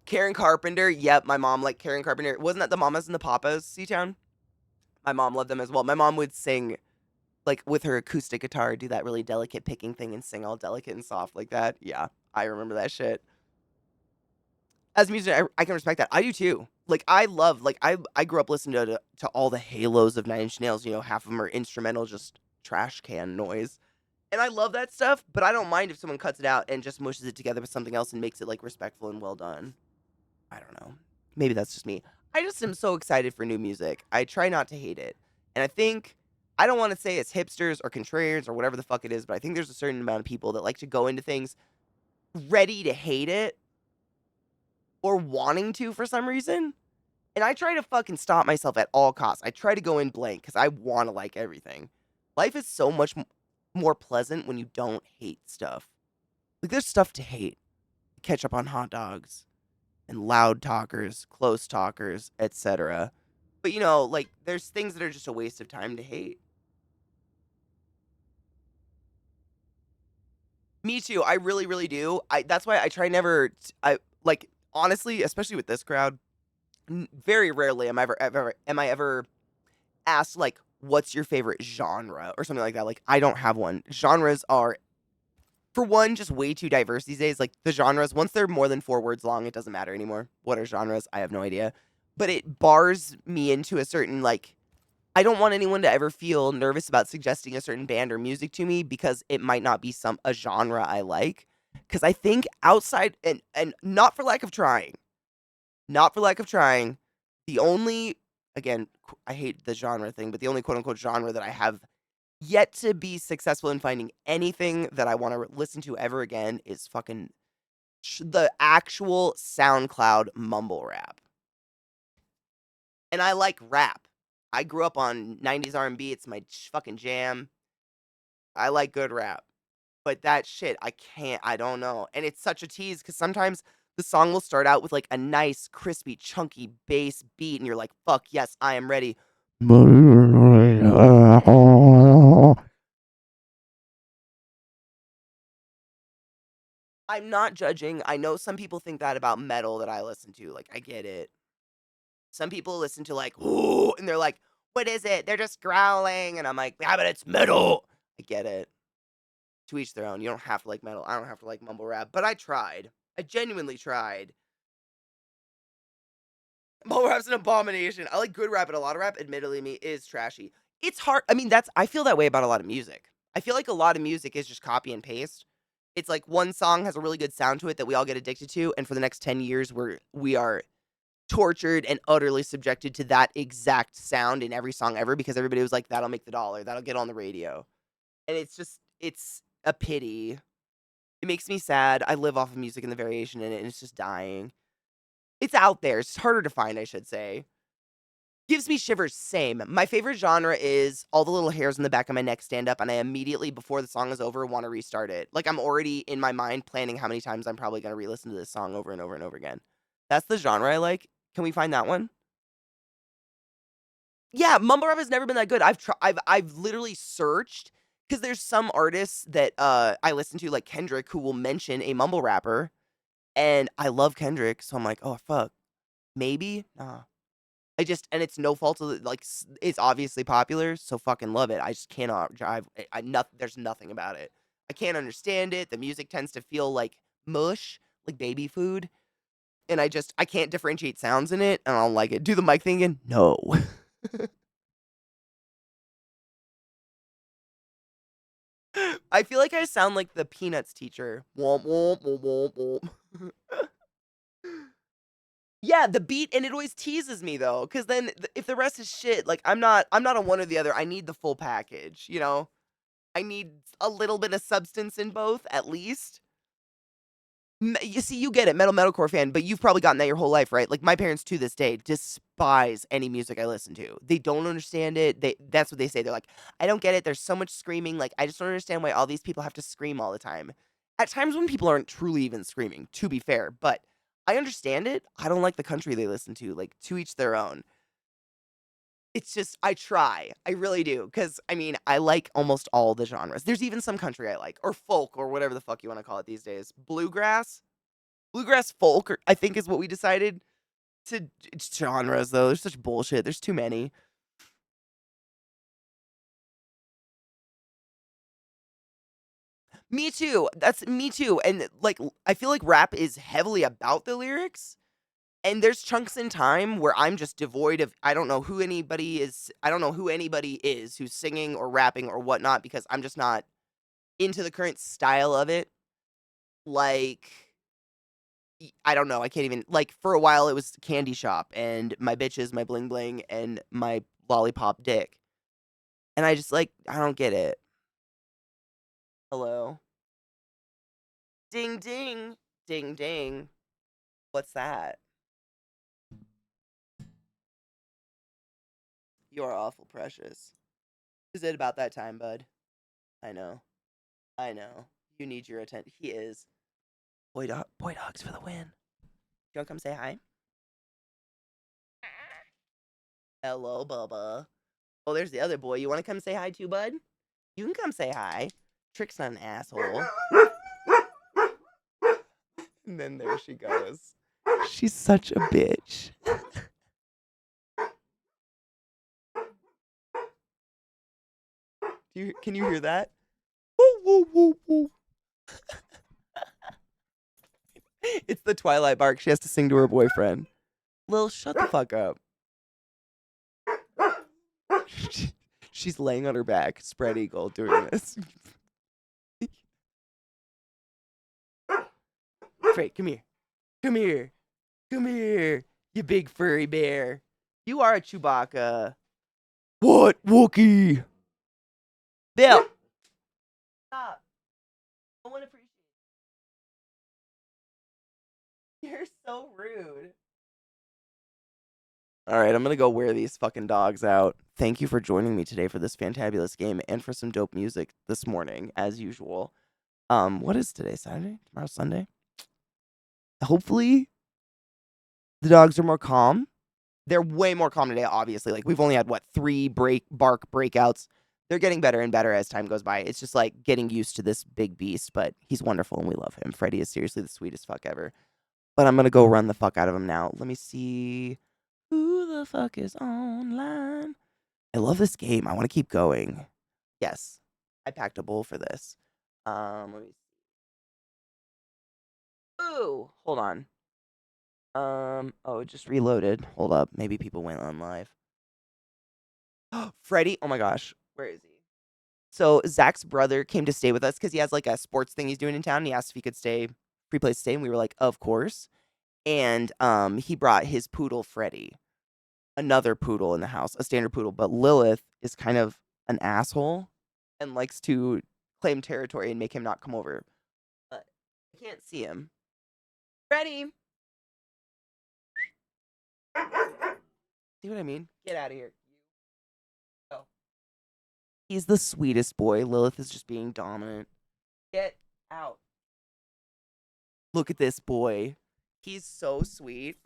Karen Carpenter, yep, my mom liked Karen Carpenter. Wasn't that the Mamas and the Papas, C-Town? My mom loved them as well. My mom would sing, like, with her acoustic guitar, do that really delicate picking thing and sing all delicate and soft like that. Yeah, I remember that shit. As a musician, I can respect that. I do too. Like I love, like I grew up listening to all the halos of Nine Inch Nails. You know, half of them are instrumental, just trash can noise, and I love that stuff. But I don't mind if someone cuts it out and just mushes it together with something else and makes it like respectful and well done. I don't know. Maybe that's just me. I just am so excited for new music. I try not to hate it, and I think I don't want to say it's hipsters or contrarians or whatever the fuck it is, but I think there's a certain amount of people that like to go into things ready to hate it or wanting to for some reason. And I try to fucking stop myself at all costs. I try to go in blank because I want to like everything. Life is so much more pleasant when you don't hate stuff. Like, there's stuff to hate. Ketchup on hot dogs, and loud talkers, close talkers, etc. But, you know, like, there's things that are just a waste of time to hate. Me too. I really, really do. That's why I try never. I like honestly, especially with this crowd. Very rarely am I ever asked like, "What's your favorite genre?" or something like that. Like, I don't have one. Genres are, for one, just way too diverse these days. Like the genres, once they're more than 4 words long, it doesn't matter anymore. What are genres? I have no idea. But it bars me into a certain like. I don't want anyone to ever feel nervous about suggesting a certain band or music to me because it might not be a genre I like. Because I think outside and not for lack of trying, not for lack of trying. The only, again, I hate the genre thing, but the only quote unquote genre that I have yet to be successful in finding anything that I want to listen to ever again is fucking the actual SoundCloud mumble rap. And I like rap. I grew up on 90s R&B. It's my fucking jam. I like good rap. But that shit, I don't know. And it's such a tease because sometimes the song will start out with like a nice, crispy, chunky bass beat, and you're like, fuck, yes, I am ready. I'm not judging. I know some people think that about metal that I listen to. Like, I get it. Some people listen to like, ooh, and they're like, what is it? They're just growling. And I'm like, yeah, but it's metal. I get it. To each their own. You don't have to like metal. I don't have to like mumble rap. But I tried. I genuinely tried. Mumble rap's an abomination. I like good rap, but a lot of rap, admittedly, me is trashy. It's hard. I mean, I feel that way about a lot of music. I feel like a lot of music is just copy and paste. It's like one song has a really good sound to it that we all get addicted to, and for the next 10 years, we are tortured and utterly subjected to that exact sound in every song ever because everybody was like, that'll make the dollar, that'll get on the radio. And it's a pity. It makes me sad. I live off of music and the variation in it, and it's just dying. It's out there. It's harder to find, I should say. Gives me shivers, same. My favorite genre is all the little hairs in the back of my neck stand up, and I immediately, before the song is over, want to restart it. Like, I'm already in my mind planning how many times I'm probably going to re-listen to this song over and over and over again. That's the genre I like. Can we find that one? Yeah, mumble rap has never been that good. I've literally searched because there's some artists that I listen to, like Kendrick, who will mention a mumble rapper, and I love Kendrick, so I'm like, oh fuck, maybe, nah. And it's no fault of like it's obviously popular, so fucking love it. I just cannot drive. There's nothing about it. I can't understand it. The music tends to feel like mush, like baby food, and I can't differentiate sounds in it, and I don't like it. Do the mic thing again? No. I feel like I sound like the Peanuts teacher. Womp womp womp womp womp. Yeah, the beat, and it always teases me though, because then if the rest is shit, like I'm not a one or the other. I need the full package, you know. I need a little bit of substance in both, at least. You see, you get it, metalcore fan, but you've probably gotten that your whole life, right? Like my parents to this day despise any music I listen to. They don't understand it. That's what they say. They're like, I don't get it. There's so much screaming. Like I just don't understand why all these people have to scream all the time. At times when people aren't truly even screaming, to be fair, but I understand it. I don't like the country they listen to. Like to each their own. It's just I try. I really do. Because, I mean, I like almost all the genres. There's even some country I like, or folk, or whatever the fuck you want to call it these days. Bluegrass? Bluegrass folk, I think is what we decided to. It's genres, though. There's such bullshit. There's too many. Me too. That's me too. And, like, I feel like rap is heavily about the lyrics. And there's chunks in time where I'm just devoid of I don't know who anybody is. I don't know who anybody is who's singing or rapping or whatnot because I'm just not into the current style of it. Like I don't know, I can't even like for a while it was Candy Shop and my bitches, my bling bling, and my lollipop dick. And I just like I don't get it. Hello. Ding ding. Ding ding. What's that? You're awful precious. Is it about that time, bud? I know. I know. You need your attention. He is. Boy dogs for the win. You wanna come say hi? Hello, Bubba. Oh, there's the other boy. You wanna come say hi too, bud? You can come say hi. Trick's not an asshole. And then there she goes. She's such a bitch. Can you hear that? Woo, woo, woo, woo. It's the Twilight bark. She has to sing to her boyfriend. Lil, shut the fuck up. She's laying on her back, spread eagle, doing this. Frank, come here. Come here. Come here, you big furry bear. You are a Chewbacca. What, Wookie? Bill. Stop. I want to appreciate you. You're so rude. All right, I'm going to go wear these fucking dogs out. Thank you for joining me today for this fantabulous game and for some dope music this morning, as usual. What is today? Saturday? Tomorrow's Sunday? Hopefully, the dogs are more calm. They're way more calm today, obviously. Like, we've only had, 3 bark breakouts. They're getting better and better as time goes by. It's just, like, getting used to this big beast, but he's wonderful and we love him. Freddy is seriously the sweetest fuck ever. But I'm going to go run the fuck out of him now. Let me see. Who the fuck is online? I love this game. I want to keep going. Yes. I packed a bowl for this. Let me see. Ooh, hold on. Oh, it just reloaded. Hold up. Maybe people went on live. Freddie, oh my gosh. Where is he? So Zach's brother came to stay with us because he has like a sports thing he's doing in town. And he asked if he could stay, free place to stay, and we were like, of course. And he brought his poodle Freddie, another poodle in the house, a standard poodle. But Lilith is kind of an asshole and likes to claim territory and make him not come over. But I can't see him. Freddie, see what I mean? Get out of here. Oh. He's the sweetest boy. Lilith is just being dominant. Get out. Look at this boy. He's so sweet.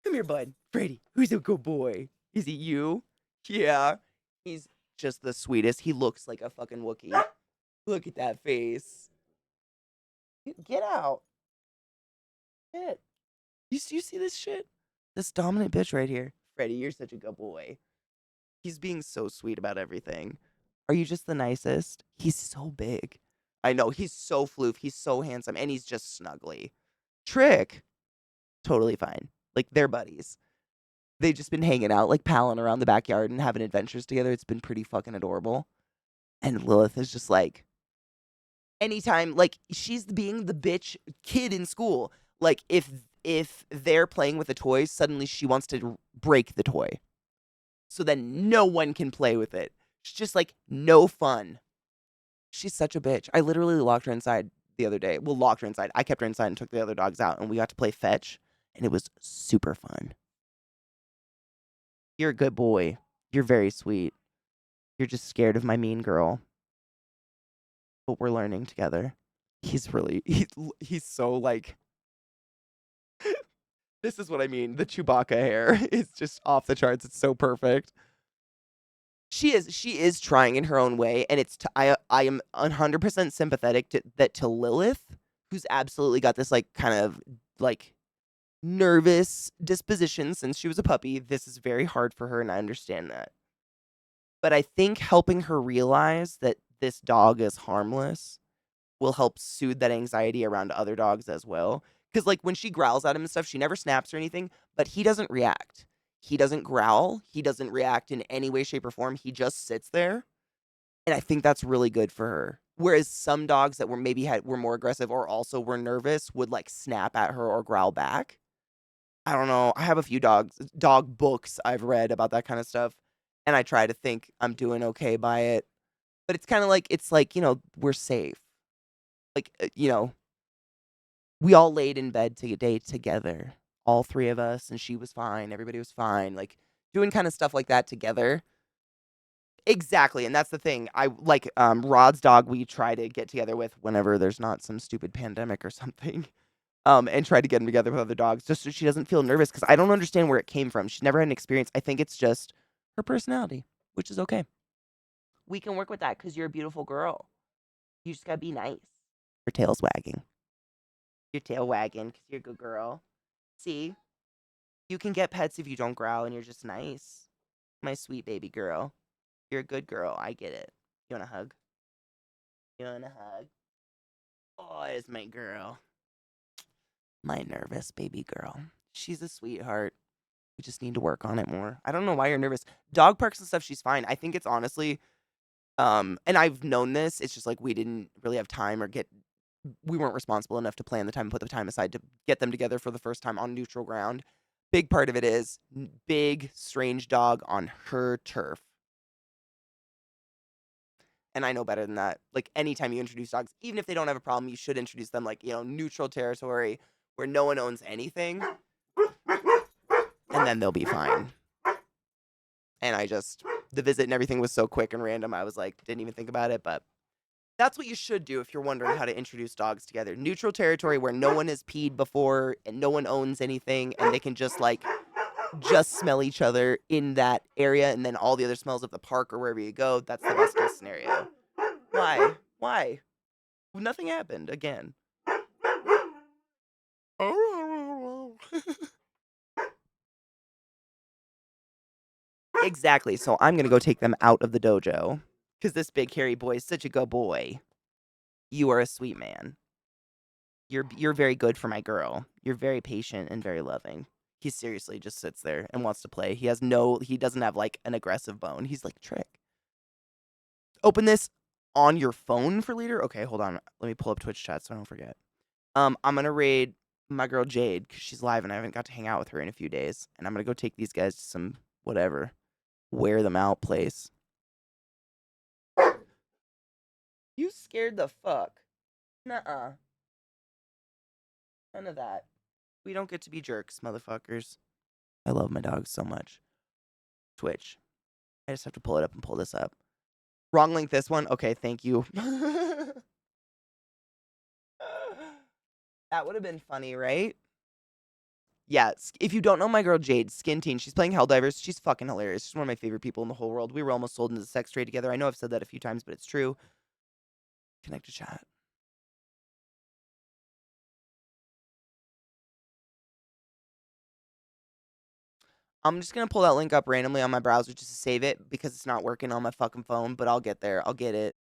Come here, bud. Freddie, who's a good boy? Is it you? Yeah. He's just the sweetest. He looks like a fucking Wookiee. Look at that face. Get out. Shit. You see this shit? This dominant bitch right here. Freddie, you're such a good boy. He's being so sweet about everything. Are you just the nicest? He's so big. I know, he's so floof. He's so handsome. And he's just snuggly. Trick. Totally fine. Like, they're buddies. They've just been hanging out, like, palling around the backyard and having adventures together. It's been pretty fucking adorable. And Lilith is just like, anytime, like, she's being the bitch kid in school. Like, if they're playing with a toy, suddenly she wants to break the toy. So then no one can play with it. It's just like, no fun. She's such a bitch. I literally locked her inside the other day. Well, locked her inside. I kept her inside and took the other dogs out, and we got to play fetch, and it was super fun. You're a good boy. You're very sweet. You're just scared of my mean girl. But we're learning together. He's so like... This is what I mean. The Chewbacca hair is just off the charts. It's so perfect. She is trying in her own way, and I am 100% sympathetic to Lilith, who's absolutely got this like kind of like nervous disposition since she was a puppy. This is very hard for her, and I understand that. But I think helping her realize that this dog is harmless will help soothe that anxiety around other dogs as well. Because, like, when she growls at him and stuff, she never snaps or anything, but he doesn't react. He doesn't growl. He doesn't react in any way, shape, or form. He just sits there. And I think that's really good for her. Whereas some dogs that were more aggressive or also were nervous would, like, snap at her or growl back. I don't know. I have a few dog books I've read about that kind of stuff. And I try to think I'm doing okay by it. But it's kind of like, we're safe. Like, we all laid in bed together, all three of us, and she was fine. Everybody was fine. Like, doing kind of stuff like that together. Exactly, and that's the thing. I like Rod's dog. We try to get together with whenever there's not some stupid pandemic or something, and try to get him together with other dogs just so she doesn't feel nervous. Because I don't understand where it came from. She's never had an experience. I think it's just her personality, which is okay. We can work with that because you're a beautiful girl. You just gotta be nice. Her tail's wagging. Your tail wagging because you're a good girl. See? You can get pets if you don't growl and you're just nice. My sweet baby girl. You're a good girl. I get it. You want a hug? You want a hug? Oh, it's my girl. My nervous baby girl. She's a sweetheart. We just need to work on it more. I don't know why you're nervous. Dog parks and stuff, she's fine. I think it's honestly, and I've known this. It's just like we didn't really have time or we weren't responsible enough to plan the time and put the time aside to get them together for the first time on neutral ground. Big part of it is big, strange dog on her turf. And I know better than that. Like, anytime you introduce dogs, even if they don't have a problem, you should introduce them, like, neutral territory where no one owns anything. And then they'll be fine. And the visit and everything was so quick and random, I was like, didn't even think about it, but that's what you should do if you're wondering how to introduce dogs together. Neutral territory where no one has peed before and no one owns anything and they can just smell each other in that area and then all the other smells of the park or wherever you go. That's the best case scenario. Why? Why? Nothing happened again. Exactly. So I'm going to go take them out of the dojo because this big hairy boy is such a good boy. You are a sweet man. You're very good for my girl. You're very patient and very loving. He seriously just sits there and wants to play. He doesn't have like an aggressive bone. He's like, Trick. Open this on your phone for leader? Okay, hold on. Let me pull up Twitch chat so I don't forget. I'm gonna raid my girl Jade because she's live and I haven't got to hang out with her in a few days. And I'm gonna go take these guys to some whatever, wear them out place. You scared the fuck. Nuh-uh. None of that. We don't get to be jerks, motherfuckers. I love my dogs so much. Twitch. I just have to pull it up and pull this up. Wrong link this one? Okay, thank you. That would have been funny, right? Yeah, if you don't know my girl Jade, Skin Teen, she's playing Helldivers. She's fucking hilarious. She's one of my favorite people in the whole world. We were almost sold into the sex trade together. I know I've said that a few times, but it's true. Connect to chat. I'm just going to pull that link up randomly on my browser just to save it because it's not working on my fucking phone, but I'll get there. I'll get it.